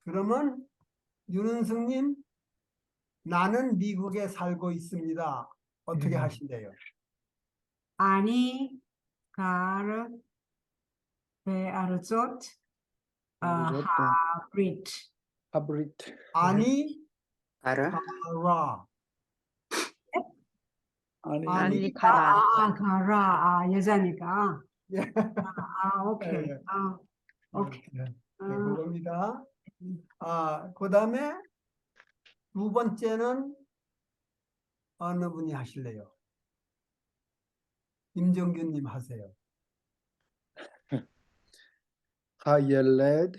그러면 윤은승님, 나는 미국에 살고 있습니다. 어떻게 하신대요? 아니, 갈, 아르소트, 하브릿, 하브리트. 아니 가라. 가라. 아니, 아니 가라. 가라. 여자니까. 예. 오케이. 예. 오케이. 네, 아, 그겁니다. 그다음에 두 번째는 어느 분이 하실래요? 임정균님 하세요. 하옐레드,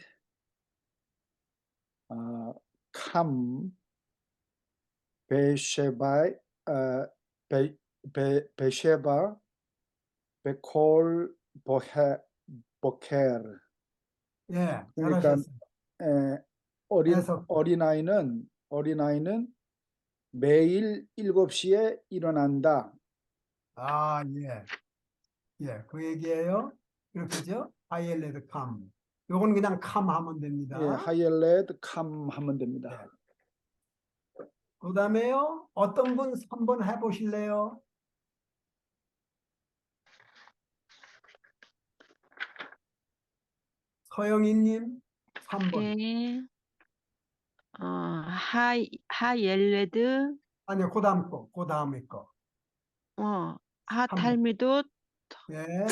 캄, 베쉐바, 베쉐바, 베콜, 보케르. 예, 그러니까 잘하셨어요. 해석. 어린아이는 매일 7시에 일어난다. 예. 예, 그 얘기예요. 그렇게죠? 하이엘레드 캄. 요건 그냥 캄 하면 됩니다. 예, 하옐레드 캄 하면 됩니다. 네. 그다음에요. 어떤 분 3번 해보실래요? 서영희님 3번. 예. 하옐레드, 아니요, 그 다음 거, 그 다음에 거. 하탈미돗, 예,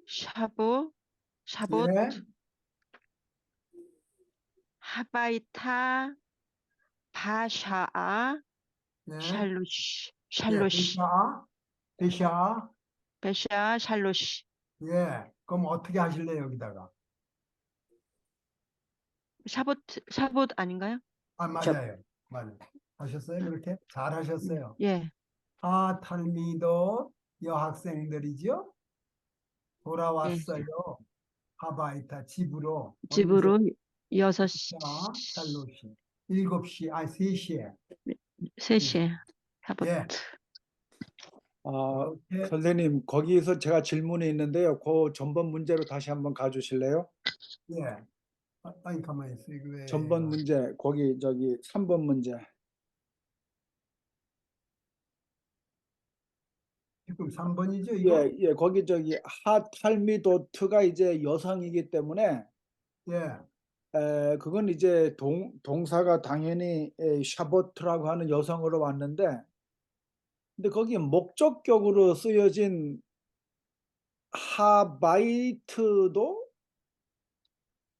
샤봇, 예, 하바이타, 바샤아, 예. 샬로시, 예, 샬로시, 베샤. 베샤, 샬로시. 예, 그럼 어떻게 하실래요, 여기다가? 샤봇 아닌가요? 맞아요. 맞아요. 하셨어요, 그렇게? 잘 하셨어요. 예. 탈미도 여학생들이죠? 돌아왔어요. 하바이타 집으로. 집으로 언제? 6시, 샬롯이. 7시, 3시에. 3시에. 샤봇. 예. 이렇게. 선생님, 거기서 제가 질문이 있는데요. 그 전번 문제로 다시 한번 가주실래요? 예. 아니, 가만히 있어요. 이거 왜. 전번 문제, 거기 3번 문제. 지금 3번이죠, 이거? 예, 거기 하탈미도트가 이제 여성이기 때문에 예. 그건 이제 동사가 당연히 샤보트라고 하는 여성으로 왔는데, 근데 거기 목적격으로 쓰여진 하바이트도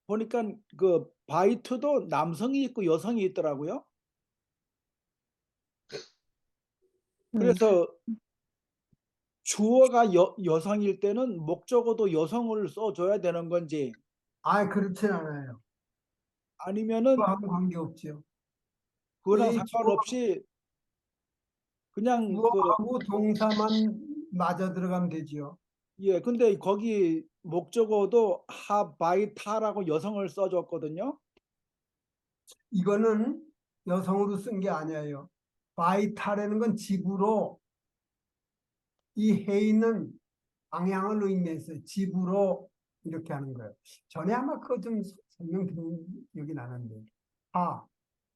보니까 그 바이트도 남성이 있고 여성이 있더라고요. 그래서 주어가 여성일 때는 목적어도 여성을 써줘야 되는 건지 그렇진 않아요. 아니면은 그거하고 관계없죠. 그거랑 이 상관없이 그냥 주어하고 동사만 맞아 들어가면 되지요. 근데 거기 목적어도 하바이타라고 여성을 써줬거든요. 이거는 여성으로 쓴 게 아니에요. 바이타라는 건 집으로, 이 해있는 방향을 의미해서 집으로 이렇게 하는 거예요. 전에 아마 그거 좀 설명드린 기억이 나는데,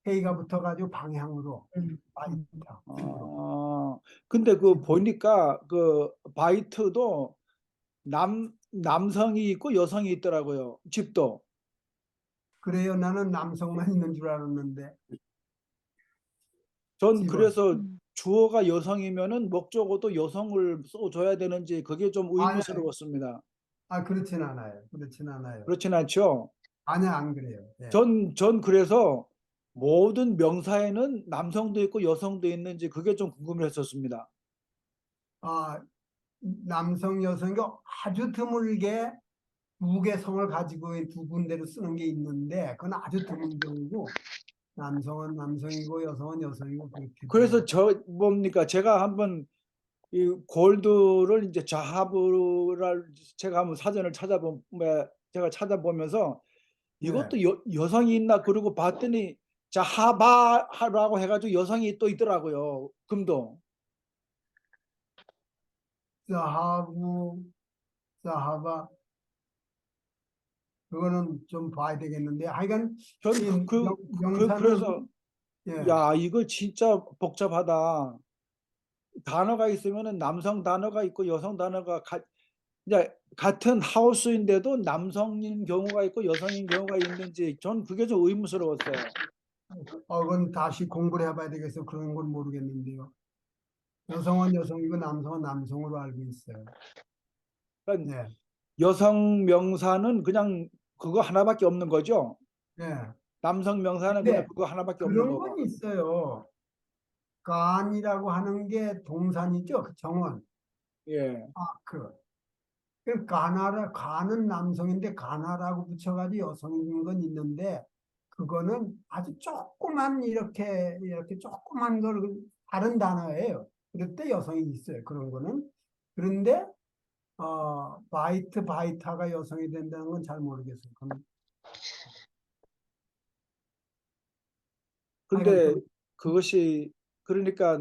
해가 붙어가지고 방향으로 바이타. 집으로. 근데 보니까 그 바이트도 남성이 있고 여성이 있더라고요. 집도. 그래요. 나는 남성만 있는 줄 알았는데. 전 집은. 그래서 주어가 여성이면은 목적어도 여성을 써줘야 되는지 그게 좀 의문스러웠습니다. 그렇진 않아요. 그렇진 않아요. 그렇진 않죠? 아니, 안 그래요. 예. 전 그래서 모든 명사에는 남성도 있고 여성도 있는지 그게 좀 궁금했었습니다. 남성, 여성이 아주 드물게 두 개 성을 가지고 두 군데로 쓰는 게 있는데, 그건 아주 드문 경우고, 남성은 남성이고 여성은 여성이고 그렇게. 그래서 뭡니까? 제가 한번 이 골드를 이제 자하브를 제가 한번 사전을 제가 찾아보면서 이것도 여성이 있나 그러고 봤더니 자하바라고 해가지고 여성이 또 있더라고요. 금도. 사하바 그거는 좀 봐야 되겠는데, 하여간 전 명사는 그래서 야, 이거 진짜 복잡하다. 단어가 있으면은 남성 단어가 있고 여성 단어가 이제 같은 하우스인데도 남성인 경우가 있고 여성인 경우가 있는지 전 그게 좀 의문스러웠어요. 그건 다시 공부를 해봐야 되겠어. 그런 건 모르겠는데요. 여성은 여성이고 남성은 남성으로 알고 있어요. 그러니까 네, 여성 명사는 그냥 그거 하나밖에 없는 거죠. 네. 남성 명사는 그냥 근데 그거 하나밖에 없는 그런 거고. 건 있어요. 간이라고 하는 게 동산이죠. 그 정원. 예. 그 가나라, 간은 남성인데 가나라고 붙여가지고 여성인 건 있는데 그거는 아주 조그만 이렇게 조그만 걸 다른 단어예요. 그럴 때 여성이 있어요. 그런 거는. 그런데 바이타가 여성이 된다는 건 잘 모르겠어요. 근데 그것이 그러니까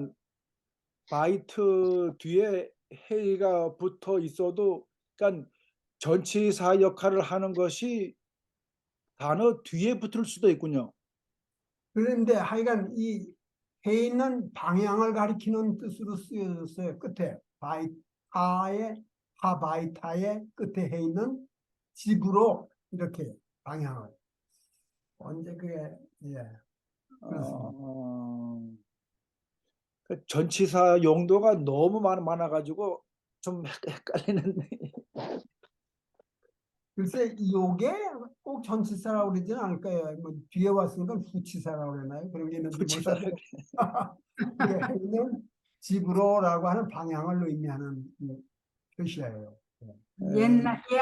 바이트 뒤에 헤이가 붙어 있어도 그러니까 전치사 역할을 하는 것이 단어 뒤에 붙을 수도 있군요. 그런데 하여간 이 해는 방향을 가리키는 뜻으로 쓰여졌어요. 끝에 바이타의 끝에 해는 집으로 이렇게 방향을 언제 그게 그렇습니다. 그 전치사 용도가 너무 많아가지고 좀 헷갈리는데. 글쎄 요게 꼭 전치사라고 그러지는 않을 거예요. 뭐 뒤에 왔으니까 후치사라고 그러나요? 그런 게 있는지 후치사. 몰라도 이게 해는 집으로라고 하는 방향을 의미하는 표시예요.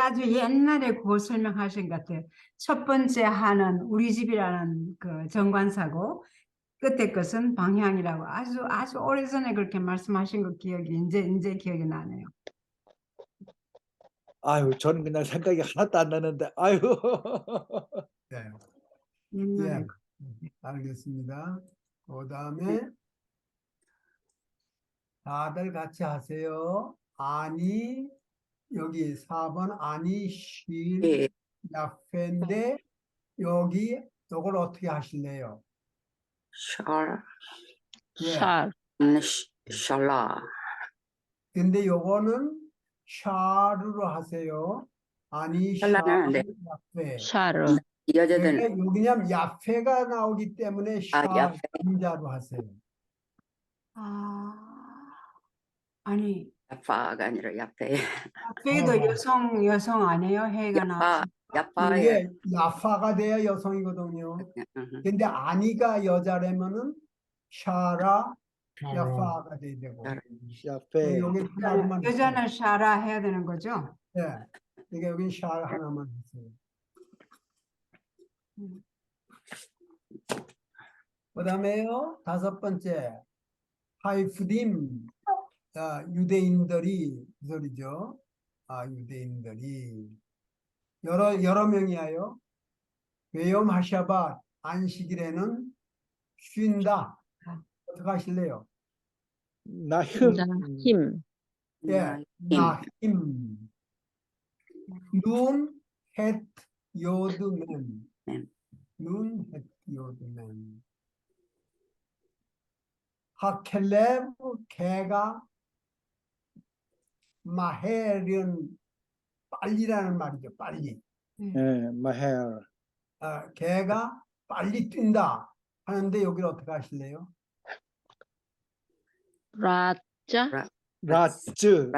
아주 옛날에 그 설명하신 것 같아요. 첫 번째 하는 우리 집이라는 그 정관사고 끝에 것은 방향이라고 아주 오래전에 그렇게 말씀하신 거 기억이 이제 기억이 나네요. 아유, 저는 그냥 생각이 하나도 안 나는데, 아유. 네. 옛날에 알겠습니다. 그 다음에 다들 같이 하세요. 아니, 여기 4번 아니 쉴 예. 야페인데 여기 요걸 어떻게 하실래요? 샬, 예. 샬, 샬라, 근데 요거는 샤르로 하세요. 아니 샤르 샬라는 네. 야페. 샤르, 여자들 왜 여기냐면 야페가 나오기 때문에 샤 야페. 남자로 하세요. 아니 야파가 아니라 야페. 야페도 여성 아니에요? 해가 나와서 야파의 이게 야파가 돼야 여성이거든요. 근데 아니가 여자라면은 샤라 야파가 돼야 되고. 야페. 여기 하나만 여자는 샤라 해야 되는 거죠? 네. 이게 여기 샤 하나만 했어요. 그다음에요. 5번째 하이프딤 유대인들이 그 소리죠. 유대인들이 여러 명이에요. 외염 하샤바 안식일에는 쉰다. 어떻게 하실래요? 나흠. 힘, 예, 나힘 눈, 헷, 요드맨 눈, 헷, 요드맨 하켈레브 개가 마헬은 빨리라는 말이죠. 빨리. 예, 마헬. 개가 빨리 뛴다 하는데 여기를 어떻게 하실래요? 라자, 라츠.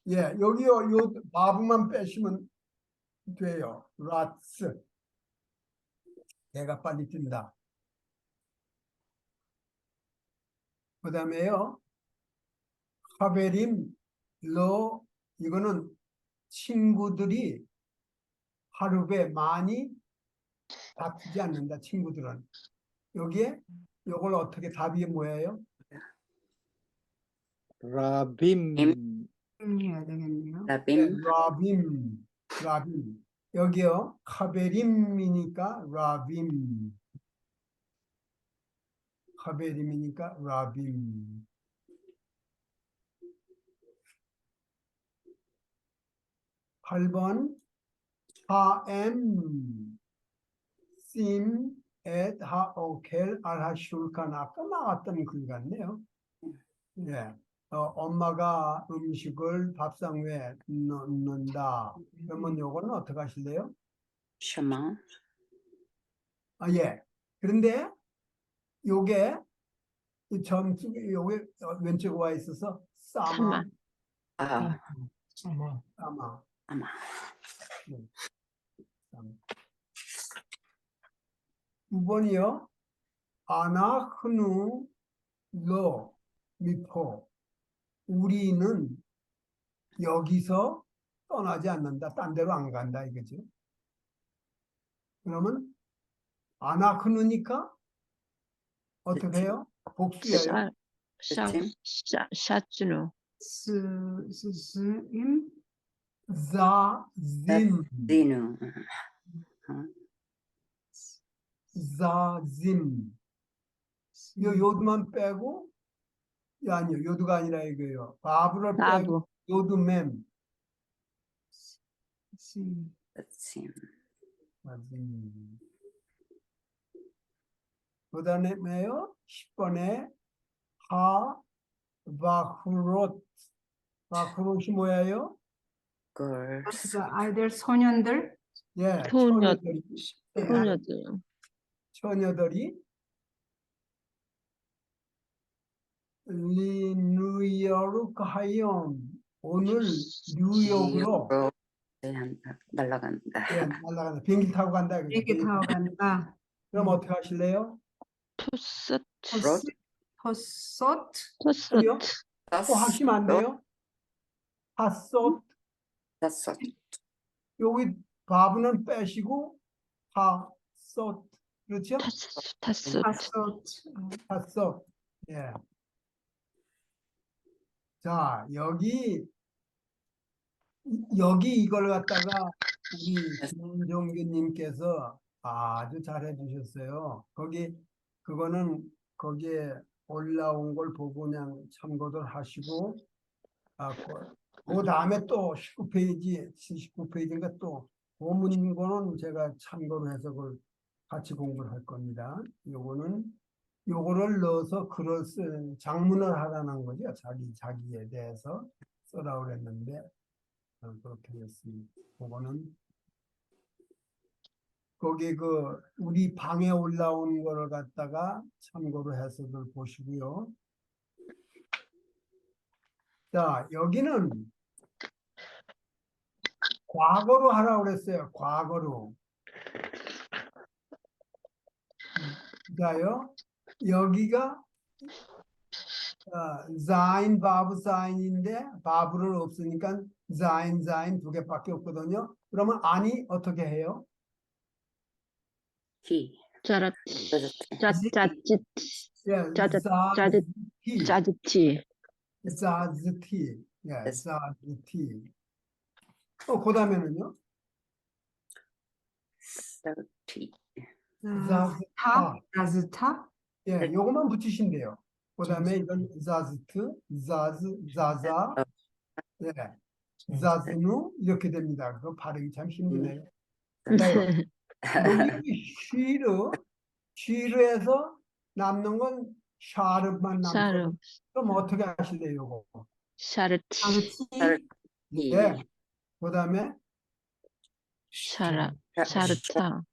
예, 여기요, 요 마부만 빼시면 돼요. 라츠. 개가 빨리 뛴다. 그 다음에요, 하베림, 이거는 친구들이 하루에 많이 다투지 않는다, 친구들은. 여기에, 요걸 어떻게 답이 뭐예요? 라빔. 해야 되겠네요. 라빔, 라빔. 여기요, 카베림이니까 라빔. 카베림이니까 라빔. 8번 하엠 심 앳 하오켈 알하슐칸 아까 나왔던 글 같네요. 예. 엄마가 음식을 밥상 위에 넣는다. 그러면 요거는 어떻게 하실래요? 什么 아, 예. 그런데 요게 요게 왼쪽에 와 있어서 싸마, 사마. 아, 아마 싸마. 아마 네, 싸마. 2번이요. 아나 흐누 로 미포. 우리는 여기서 떠나지 않는다. 딴 데로 안 간다 이거죠. 그러면 아나 흐누니까 어떻게 해요? 복수예요. 샤츠누. 스스임 자짐, 디누 자짐. 요두만 빼고, 아니요, 요두가 아니라 이거예요. 바브를 빼고 바브. 요두맴. 심 심 그 다음에요, 10번에 바후롯. 바후롯이 뭐예요? girls 아이들 소년들 예, 소녀- 처녀들이, 소녀들. 처녀들이 뉴욕 하염. 오늘 뉴욕으로 날아간다. 예, 날아간다. 비행기 타고 간다. 이거죠. 비행기 타고 간다. 그럼 어떻게 하실래요? 투스. 호소트 아니요. 투스. 또 하시면 안 돼요? 핫솥. 다섯 여기 바브는 빼시고 핫솥. 그렇죠? 타스. 하소트 핫솥. 예. 자, 여기 이걸 갖다가 우리 김종규님께서 아주 잘해 주셨어요. 거기에 올라온 걸 보고 그냥 참고들 하시고, 그 다음에 또 19페이지, 79페이지인가 또 본문고는 제가 참고로 해서 그걸 같이 공부를 할 겁니다. 요거를 넣어서 장문을 하라는 거죠. 자기에 대해서 써라 그랬는데, 그렇게 됐습니다. 그거는 거기 우리 방에 올라온 거를 갖다가 참고로 해서들 보시고요. 자, 여기는 과거로 하라고 그랬어요. 과거로. 자요. 여기가 자인 바브 사인인데 바브를 없으니까 자인 두 개밖에 없거든요. 그러면 아니 어떻게 해요? 히 짜라. 짜짜찌. 예, 짜자- 자즈티. 짜즈치. 자즈티. 예, 자즈티. 그 다음에는요? 서티 자즈타. 자즈타 예, 요것만 붙이신대요. 그 다음에 이건 자즈트, 자자, 예, 자즈누 이렇게 됩니다. 그 발음이 참 힘드네요. 자요. 여기 쉬르에서 남는 건 샤르만 샤르. 남고 그럼 어떻게 하실래요, 요거? 샤르티. 자르티 예. 그 다음에 샤르타. 자르타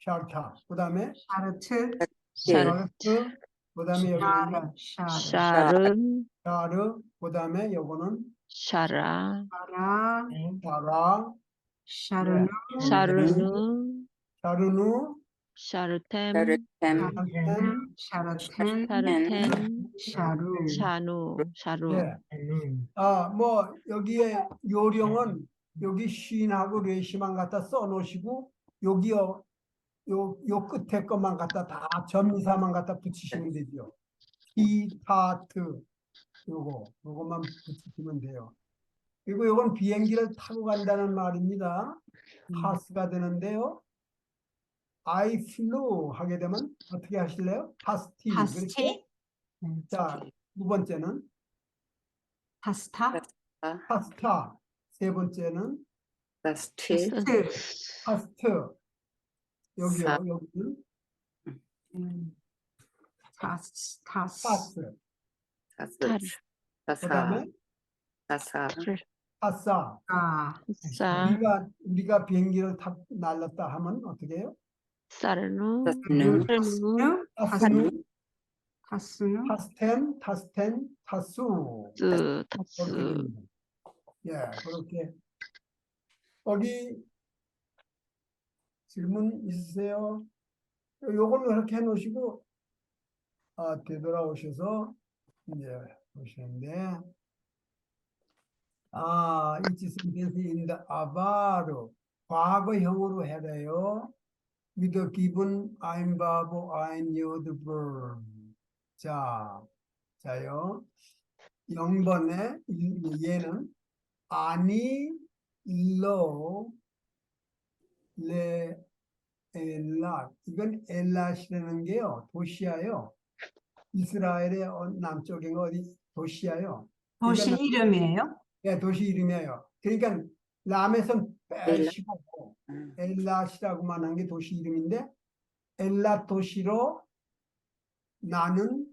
샤르타. 그 다음에 샤르트 샤르트. 그 다음에 여기는 샤르 샤르. 그 다음에 요거는 샤라. 샤라 샤라, 샤르누 샤르누. 샤르누, 샤르템. 샤르템 샤르템 샤르템. 샤루 샤누. 샤루. 예. 뭐 여기에 요령은 여기 쉰하고 레시만 갖다 써놓으시고 여기요 요 끝에 것만 갖다 다 점사만 갖다 붙이시면 되죠. 티타트 요것만 붙이시면 돼요. 그리고 요건 비행기를 타고 간다는 말입니다. 파스가 되는데요. I flew 하게 되면 어떻게 하실래요? 파스티. 파스티 자, 두 번째는 파스타 파스타. 세 번째는 다스티 파스트. 여기요. 여기는 타스 파스. 다섯, 달, 다섯, 그다음에 다섯, 달, 타사. 아, 사, 우리가 비행기를 날렸다 하면 어떻게 해요? 사르누, 다스누, 스르누, 타스누, 타스누, 타스텐, 타수. 스, 그렇게 타스, 됩니다. 예, 그렇게. 거기 질문 있으세요? 요거는 그렇게 해놓으시고, 되돌아오셔서 이제 보시는데, it's sentence in the aba로 과거형으로 해야 돼요. with the given I'm 바보, I'm you, the verb. 자요. 0번에 얘는 아니, 로, 레, 엘랏. 이건 엘랏이라는 게요. 도시야요. 이스라엘의 남쪽인 어디 도시야요. 도시 그러니까 이름이에요? 예, 도시 이름이에요. 그러니까 람에선 빼시고 음. 엘랏이라고만 한 게 도시 이름인데 엘랏 도시로 나는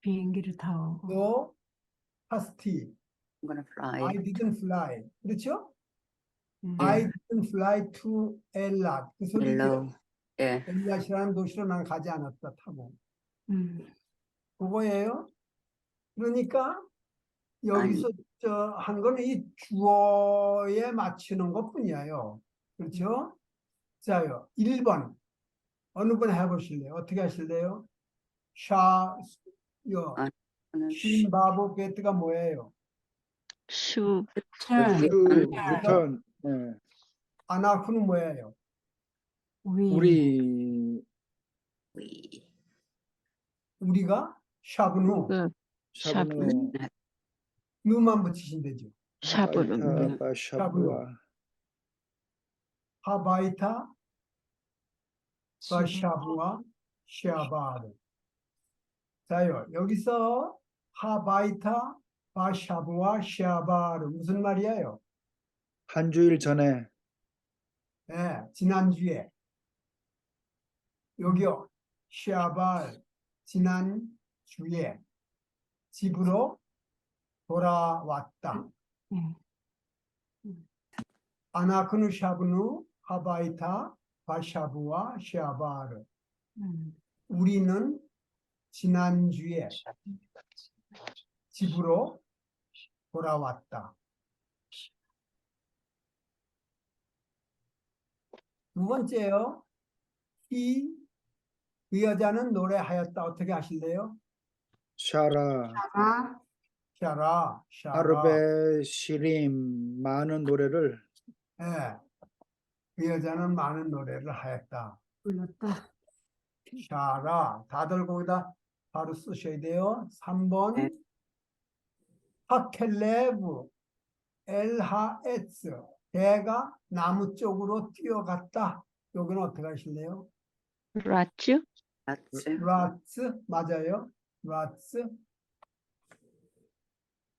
비행기를 타고. 너 파스티. I'm gonna fly. I didn't fly. 그렇죠? 음. I didn't fly to 엘랏. 그 소리죠. Hello. 예. 엘랏이라는 도시로 난 가지 않았다 타고. 음. 그거예요. 그러니까 여기서 한 거는 이 주어에 맞추는 것 뿐이에요. 그렇죠? 자요. 1번. 어느 분 해보실래요? 어떻게 하실래요? 저는 쉰바보 게트가 뭐예요? 슈, 턴, return. 예. 아나쿠는 뭐예요? 위, 위. 우리가 샤브누. 그, 샤브누, 누만 붙이시면 되죠. 샤브누, 하바이타, 바샤부아. 하바이타, 시바, 바샤부와, 샤바르. 자요. 여기서 하바이타, 바샤부와, 샤바르. 무슨 말이에요? 한 주일 전에 네, 지난주에. 여기요. 샤발, 지난주에 집으로 돌아왔다. 음. 아나크누 샤브누 하바이타 바샤부와 샤바르. 우리는 지난주에 집으로 돌아왔다. 두 번째요. 그 여자는 노래하였다. 어떻게 하실래요? 샤라, 아, 샤라. 아르베 시림 많은 노래를 예. 그 여자는 많은 노래를 하였다. 불렀다. 샤라. 다들 거기다 바로 쓰셔야 돼요. 3번. 네. 하켈레브 엘하에츠. 개가 나무 쪽으로 뛰어갔다. 여기는 어떻게 하실래요? 라츠, 라츠. 라츠. 맞아요. 라츠.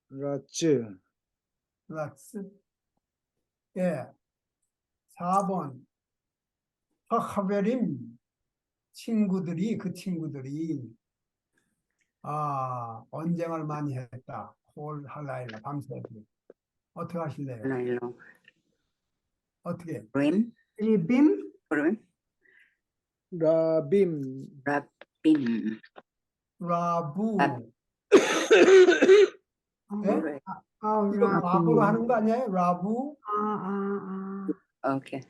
라츠, 라츠. 예. 4번. 하카베림. 친구들이, 그 친구들이, 언쟁을 많이 했다. 홀 할라일라, 밤새도록. 어떻게 하실래요? 라일로. 어떻게? 림. 리빔, 림. 라빔, 라빔. 라부. 예? 그래. 이거 라, 과거로 하는 거 아니에요? 라부. 오케이.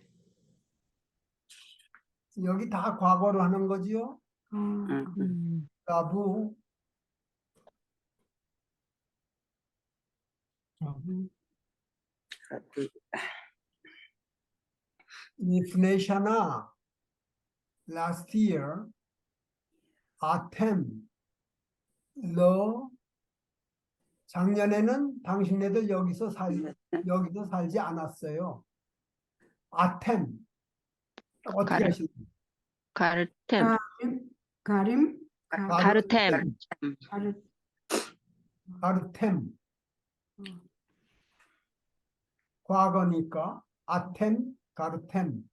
여기 다 과거로 하는 거지요? 음. 라부. 라비. 니프네샤나. Last year. 아템. 러. 작년에는 당신네들 여기서 살지 않았어요. 아템. 어떻게 가르- 하실까요? 가르템, 가림, 가르템, 가르, 가르템. 과거니까 아템, 가르템.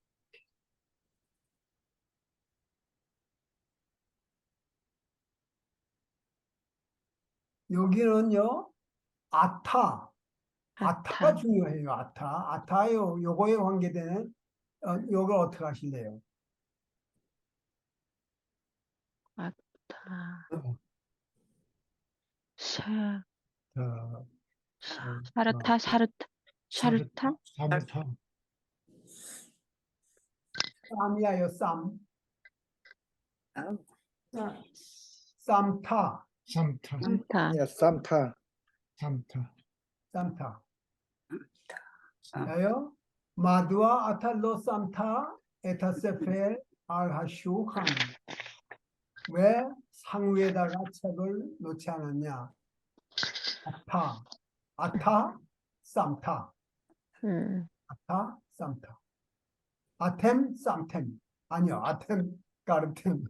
여기는요, 아타가 아타. 중요해요. 아타요. 요거에 관계되는 요걸 어떻게 하실래요? 아타. 어, 샤. 자, 샤르타. 샤르타. 사무타, 쌈이야요, 쌈. Oh, 쌈타, 삼타, 삼타. 예, 삼타. 삼타, 쌈타. 아. 야요, 마두아 아탈로 쌈타 에타세페 알하슈칸. 왜 상위에다가 책을 놓지 않았냐? 아타, 쌈타, 아타, 쌈타. 아템, 쌈템. 아니요, 아템, 까르템.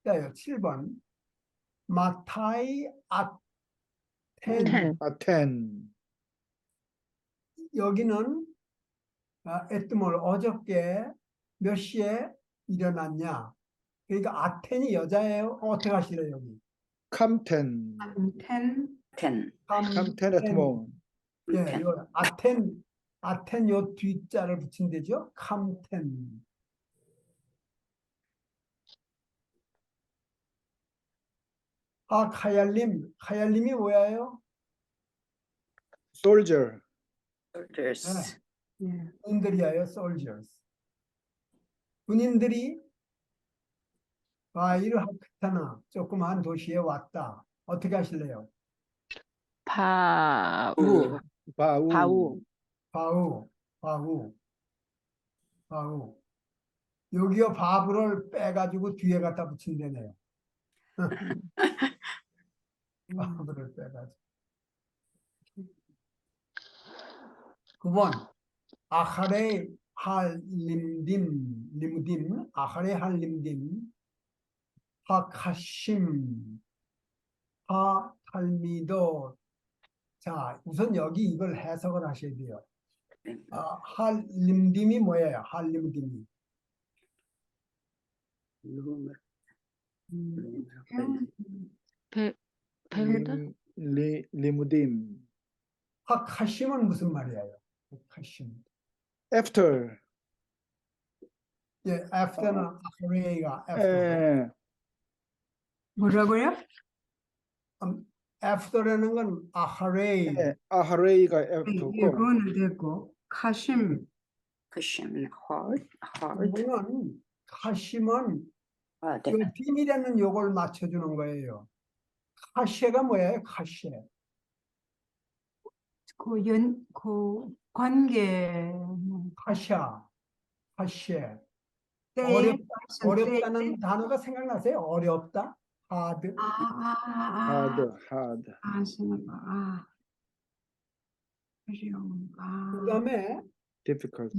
자요, 7번. 마타이 아텐. 텐. 아텐. 여기는 에뜨몰 어저께 몇 시에 일어났냐? 그러니까 아텐이 여자예요. 어떻게 하실래요, 여기? 캄텐. 텐, 10. 캄텐 에트모. 예, 요 아텐 요 뒷자를 붙인대죠. 캄텐. 카얄림이 뭐예요? 솔저. Soldiers. 예. 군인들이에요, soldiers. 군인들이 이르하크타나 조그마한 도시에 왔다. 어떻게 하실래요? 바우. 바우. 바우. 바우. 여기요, 바브를 빼가지고 뒤에 갖다 붙인다네요. 바브를 빼가지고. 9번. 아하레 리무딘, 아하레 할림딘, 하카심, 하탈미도. 자, 우선 여기 이걸 해석을 하셔야 돼요. 할림딤이 뭐예요? 할림딤이. 배우다. 리무딘. 하카심은 무슨 말이에요? 하카심. After. 예, after는 아하레가 after. 예. 뭐라고요? after라는 건 아하레. 예. 아하레이가 예, after고. 그거는 됐고 카심 Cushion. Hard. 이거는 카심은 Hard. 요 빔이라는 요걸 맞춰주는 거예요. 카셰가 뭐예요? 카셰. 그 관계 카샤, 카셰. 때에 어렵다는 단어가 생각나세요? 어렵다? hard. 하드. 그 다음에 difficult.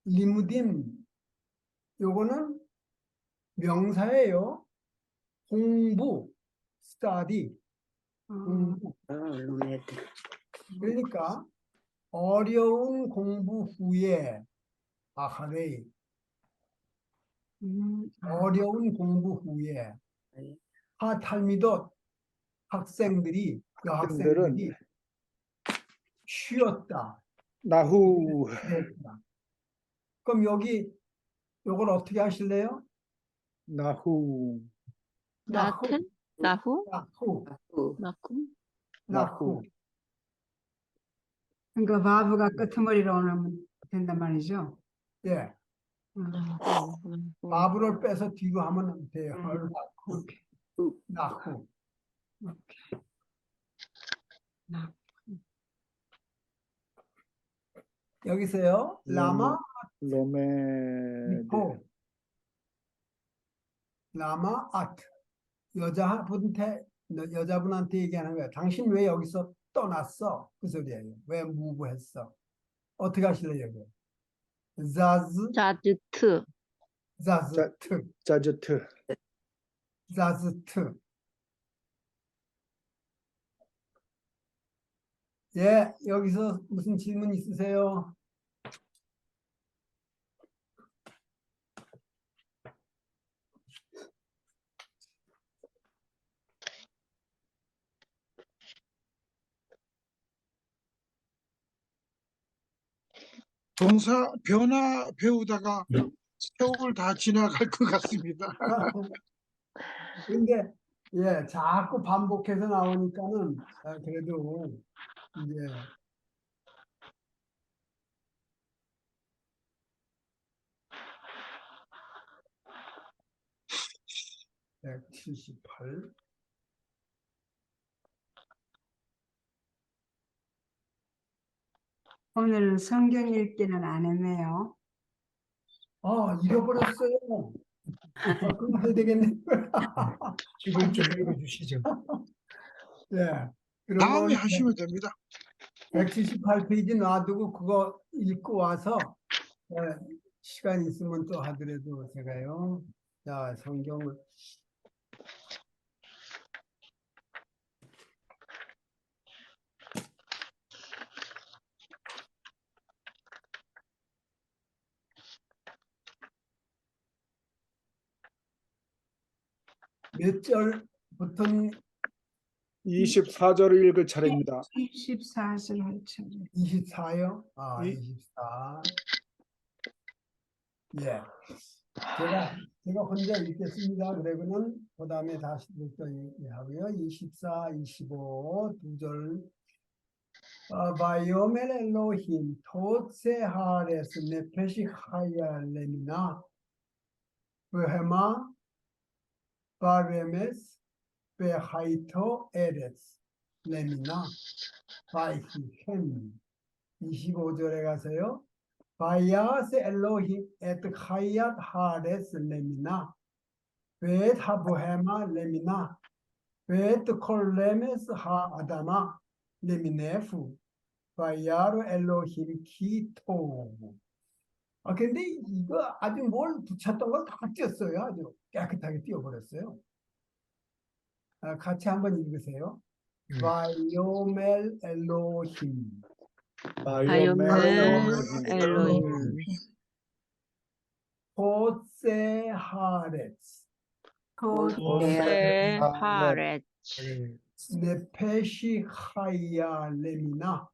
리무딘. 요거는 명사예요. 공부, study. 공부. Oh, Lumed. 그러니까 어려운 공부 후에 아하레이. 어려운 공부 후에 하탈미도 여학생들이 쉬었다. 나후. 그랬다. 그럼 여기 요걸 어떻게 하실래요? 나후. 나튼. 나후. Who? 나후. 그러니까 바브가 끄트머리로 오면 된단 말이죠. 예. 나후. 바브를 빼서 뒤로 하면 돼요. 오케이. 나후. 여기서요. 라마 로메. 미포. 라마 아트. 여자분한테 얘기하는 거야. 당신 왜 여기서 떠났어? 그 소리예요. 왜 무브했어? 어떻게 하실래요? 여기? 자즈트. 자저트. 자즈트. 예, 여기서 무슨 질문 있으세요? 동사 변화 배우다가 세월 다 지나갈 것 같습니다. 근데 예, 자꾸 반복해서 나오니까는 그래도 이제 (178) 오늘은 성경 읽기는 안 했네요. 잃어버렸어요. 그럼 해야 되겠네. 이걸 좀 읽어주시죠. 예. 다음에 그러면 하시면 됩니다. 178페이지 놔두고 그거 읽고 와서 시간 있으면 또 하더라도 제가요. 자, 성경을 몇 절부터 24절을 읽을 차례입니다. 24절 할 차례. 24요? 이- 24. 예. 제가 혼자 읽겠습니다. 그러고는 그 다음에 다시 또 얘기하고요. 24, 25 두 절. 바이오멜 엘로힘 토세 하레스 네페시 하야 레미나 브헤마 바레메스 베하이토 에레스 레미나 바이히헨 25절에 가서요. 바야스 엘로힘 에트 하얏 하레스 레미나 베트 하브헤마 레미나 베트 콜레메스 하 아다마 레미네프 바야로 엘로힘 키토. 근데 이거 아주 뭘 붙였던 걸 다 띄었어요. 아주 깨끗하게 띄워버렸어요. 같이 한번 읽으세요. 바이오멜 엘로힘 바이오멜 엘로힘 호세 하레츠 호세 하렛 네페시 하야 레미나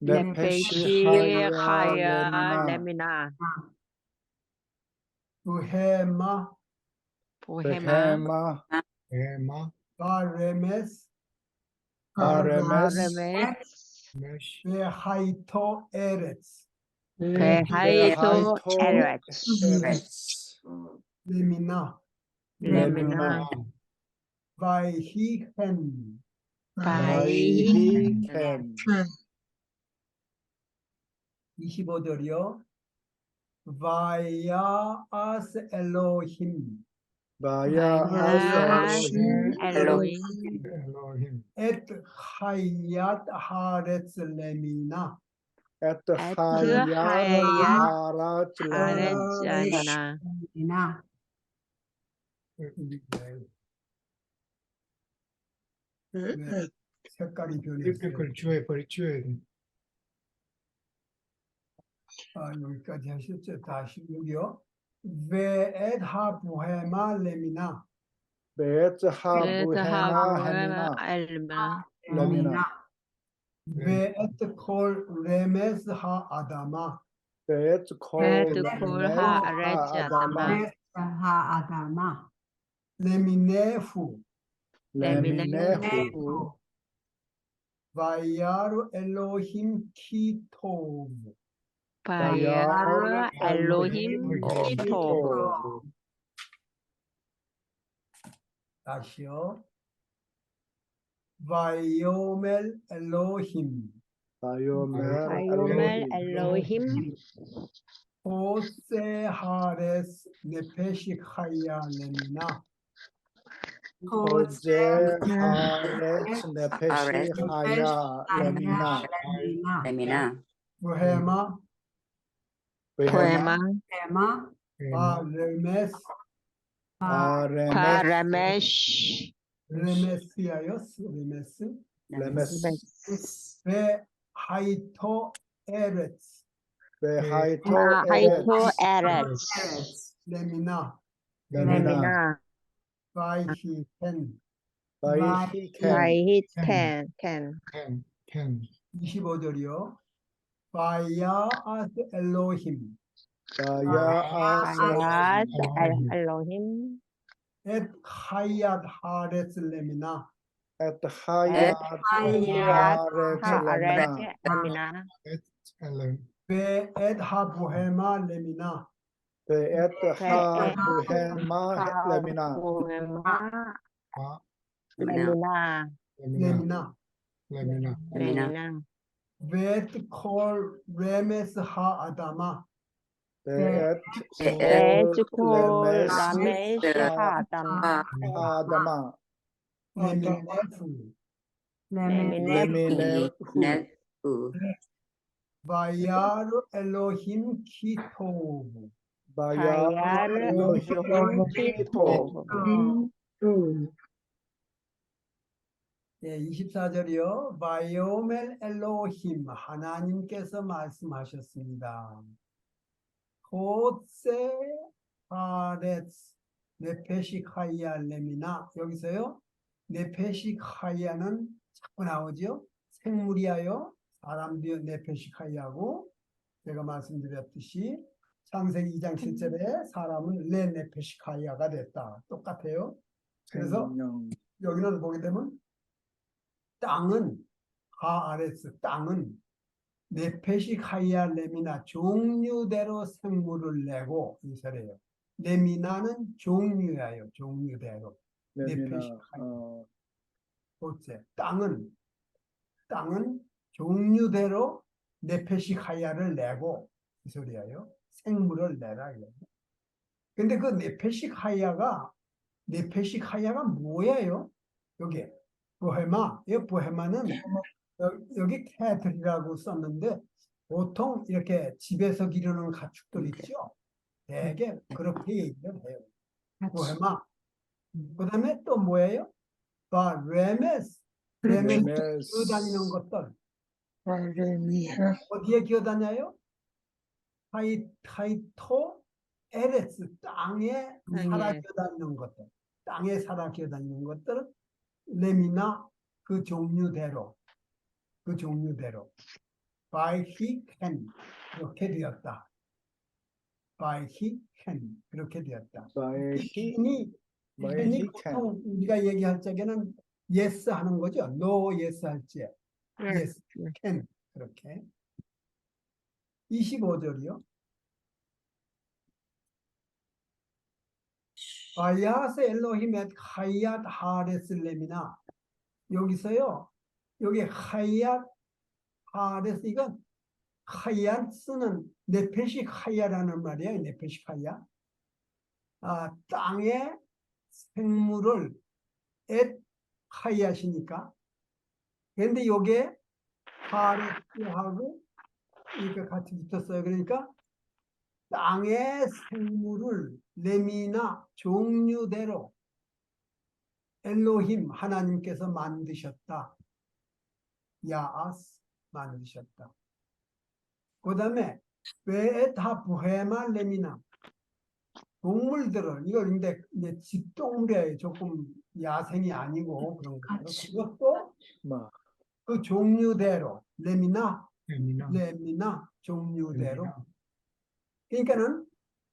네페시 하야 레미나 레미나 부헤마 보헤마 에마, 바레메스 아레메스 아레메스 베하이토 에레츠 베하이토 에레츠 레미나 레미나 바이히헨 바이히켄 25절이요. 바야아스 엘로힘 바야스 엘로힘 엘로힘, 에트 하얏 하레츠 레미나 에트 하얏 하야라츠 아레츠 레미나 이나 네, 색깔이 이렇게 변했어요. 걸 지워야 돼. 여기까지 하셨죠? 다시 여기요. 베엣 하부헤마 레미나 베트 베트 하부헤마 하브헤마 헤미나 엘마 레미나 베엣 콜 레메스 하 아다마 베트 콜 베트 콜 하레츠 아다마 하 아다마 레미네후 레미네후 바야로 엘로힘 키토브 바야르 엘로힘 키토 다시요. 바이오멜 엘로힘 바이오멜 엘로힘 호세 하레스 네페시 하야 레미나 호제 하레츠 네페시 하야 레미나 레미나 부헤마 보헤마 에마 바레메스 아레메스 바라메시 레메스야요스 레메스 레메스 베하이토 에레츠 베하이토 하이토 에레츠 에레츠 레미나 레미나 레미나 바이히켄 바이히켄 바이히텐 켄 캔, 25절이요. 바야앗 엘로힘 바야앗 Ayat Elohim. Elohim. 엣 하얏 하렛 레미나 앳 하얏 Hayat 하렛 Haaret 람나 Lamina. Elohim. 베엣 하부헤마 레미나 베엣 Ve'et 하부헤마 람나 Habuema 아, Lamina. 레미나. 레미나 레미나. Lamina. 베엣 콜 레메스 하아다마 베엣 Ve'etikol 레메스 Ramesh Ha'adam. 하다마 레미네프 Leminef. 레미네후 바야르 엘로힘 키토브 바야 Hayar 엘로힘 Elohim Kitov. 예, 24절이요. 바이오멜 엘로힘 하나님께서 말씀하셨습니다. 호세 하레츠 네페시카이아 레미나 여기서요. 네페시카이아는 자꾸 나오죠. 생물이하여 사람도 네페시카이아고 제가 말씀드렸듯이 창세기 2장 7절에 사람은 네페시카이아가 됐다. 똑같아요. 그래서 생명 여기는 보게 되면 땅은 하아레스 땅은 네페시카이아 레미나 종류대로 생물을 내고 이설해요. 레미나는 종류예요. 종류대로. 레미나 네페시카이아. 둘째, 땅은 종류대로 네페시카이아를 내고 이 소리예요. 생물을 내라 이거예요. 근데 그 네페시카이아가 뭐예요? 여기 부헤마, 이 부헤마는 여기 캐틀이라고 썼는데 보통 이렇게 집에서 기르는 가축들 있죠. 되게 그렇게 얘기를 해요. 부헤마. 그다음에 또 뭐예요? 레메스. 레메스 기어다니는 것들 어디에 기어다녀요? 타이토 에레스 땅에 살아 기어다니는 것들. 땅에 살아 기어다니는 것들은 레미나 그 종류대로 by he can 그렇게 되었다. by he can 그렇게 되었다. 바이 히 캔이 바이 히 보통 우리가 얘기할 적에는 yes 하는 거죠. no yes 할 때 yes can 그렇게 25절이요. 바야스 엘로힘 엣 하얏 하레스 레미나 여기서요. 여기 하얏 하레스 이건 하얏스는 네페식 하야라는 말이에요. 네페식 하야. 땅의 생물을 엣 하얏이니까. 그런데 요게 하레스하고 이렇게 같이 붙었어요. 그러니까 땅의 생물을 레미나 종류대로 엘로힘 하나님께서 만드셨다. 야아스 만드셨다. 그 다음에 베에타 부헤마 레미나 동물들을 이걸 근데 이제 집동물이에요. 조금 야생이 아니고 그런 거예요. 그것도 마 그 종류대로 레미나 레미나. 종류대로. 레미나. 그러니까는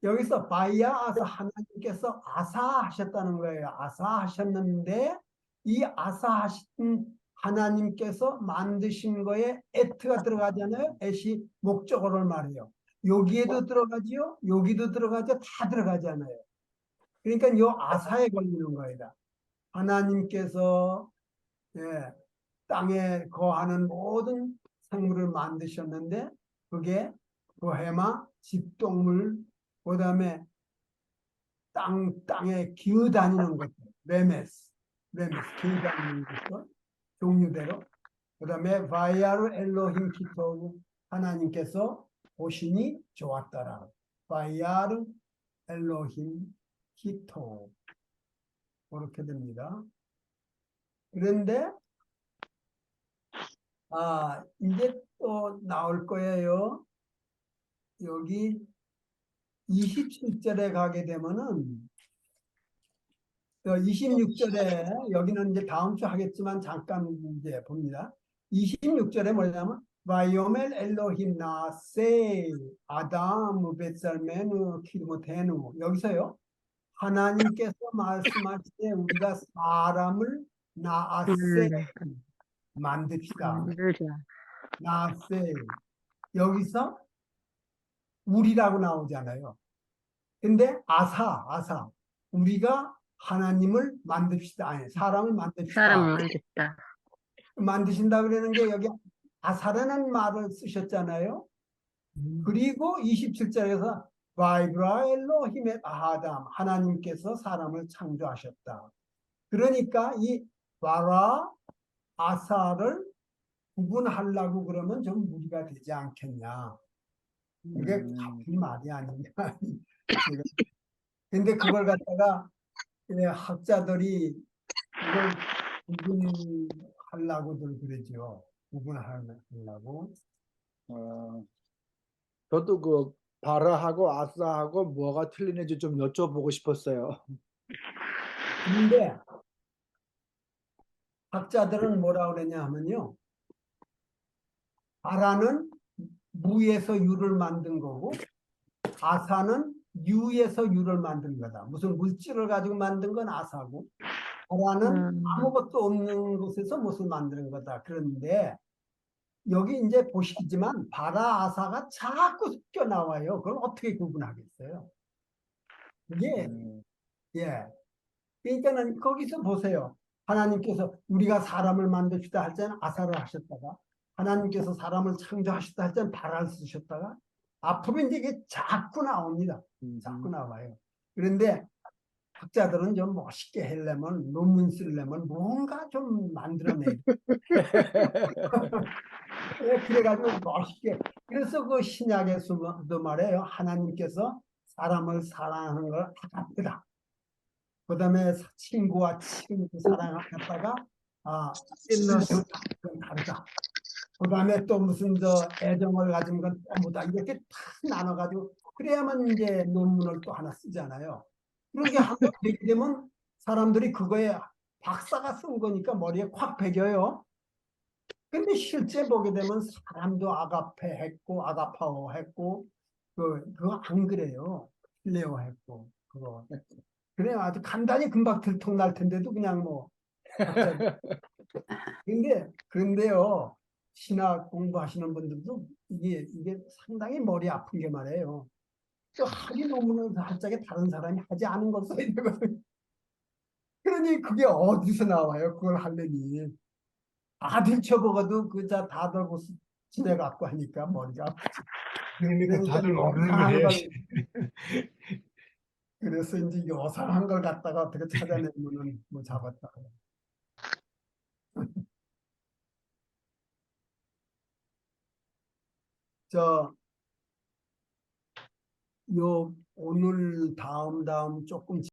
여기서 바야아스 하나님께서 아사하셨다는 거예요. 아사하셨는데 이 아사하신 하나님께서 만드신 거에 에트가 들어가잖아요. 에시 목적어를 말해요. 여기에도 들어가지요. 여기도 들어가죠. 다 들어가잖아요. 그러니까 요 아사에 걸리는 거예요. 하나님께서 땅에 거하는 모든 생물을 만드셨는데 그게 부헤마, 집동물, 그 다음에 땅에 기어다니는 것들, 레메스, 기어다니는 것들, 종류대로. 그 다음에 바이아르 엘로힘 키토브, 하나님께서 보시니 좋았더라. 바이아르 엘로힘 키토브. 그렇게 됩니다. 그런데, 이제 또 나올 거예요. 여기 27절에 가게 되면은 26절에 여기는 이제 다음 주 하겠지만 잠깐 이제 봅니다. 26절에 뭐냐면 바이오멜 엘로힘 나세 아담 벳살메누 키르모테누 여기서요. 하나님께서 말씀하시되 우리가 사람을 나아세 만듭시다. 나아세 여기서 우리라고 나오잖아요. 근데 아사 우리가 하나님을 만듭시다. 아니 사람을 만듭시다. 사람을 만졌다. 만드신다 그러는 게 여기 아사라는 말을 쓰셨잖아요. 그리고 27절에서 바이브라 엘로힘의 아담 하나님께서 사람을 창조하셨다. 그러니까 이 바라 아사를 구분하려고 그러면 좀 무리가 되지 않겠냐. 이게 같은 말이 아닌가. 근데 그걸 갖다가 학자들이 그걸 구분하려고들 그러죠. 구분하려고. 저도 그 바라하고 아사하고 뭐가 틀리는지 좀 여쭤보고 싶었어요. 근데 학자들은 뭐라 그러냐 하면요. 바라는 무에서 유를 만든 거고 아사는 유에서 유를 만든 거다. 무슨 물질을 가지고 만든 건 아사고 바라는 아무것도 없는 곳에서 무엇을 만드는 거다. 그런데 여기 이제 보시지만 바라 아사가 자꾸 섞여 나와요. 그걸 어떻게 구분하겠어요? 이게 예. 그러니까는 거기서 보세요. 하나님께서 우리가 사람을 만듭시다 할 때는 아사를 하셨다가 하나님께서 사람을 창조하셨다 할 때는 바라를 쓰셨다가 앞으로 이제 이게 자꾸 나옵니다. 자꾸 나와요. 그런데 학자들은 좀 멋있게 하려면 논문 쓰려면 뭔가 좀 만들어내야 그래가지고 멋있게 그래서 그 신약에서도 말해요. 하나님께서 사람을 사랑하는 걸 아깝다. 그 다음에 친구와 친구 사랑을 갖다가 일러주다. 그건 다르다. 그 다음에 또 무슨 애정을 가진 건 뭐다. 이렇게 다 나눠가지고 그래야만 이제 논문을 또 하나 쓰잖아요. 그런 게 한번 되게 되면 사람들이 그거에 박사가 쓴 거니까 머리에 콱 배겨요. 근데 실제 보게 되면 사람도 아가페 했고 아가파오 했고 그거 안 그래요. 필레오 했고 그거. 그래 아주 간단히 금방 들통날 텐데도 그냥 뭐 그런데요 신학 공부하시는 분들도 이게 상당히 머리 아픈 게 말이에요. 또 하기 논문을 할 적에 다른 사람이 하지 않은 걸 써야 되거든요. 그러니 그게 어디서 나와요? 그걸 하려니 다 들춰보고도 그자 다 들고 지내갖고 하니까 머리가 아프지. 그러니까 다들 모르는 걸 요상한 해야지. 그래서 이제 요상한 걸 갖다가 어떻게 찾아내면은 뭐 잡았다. 오늘 다음 조금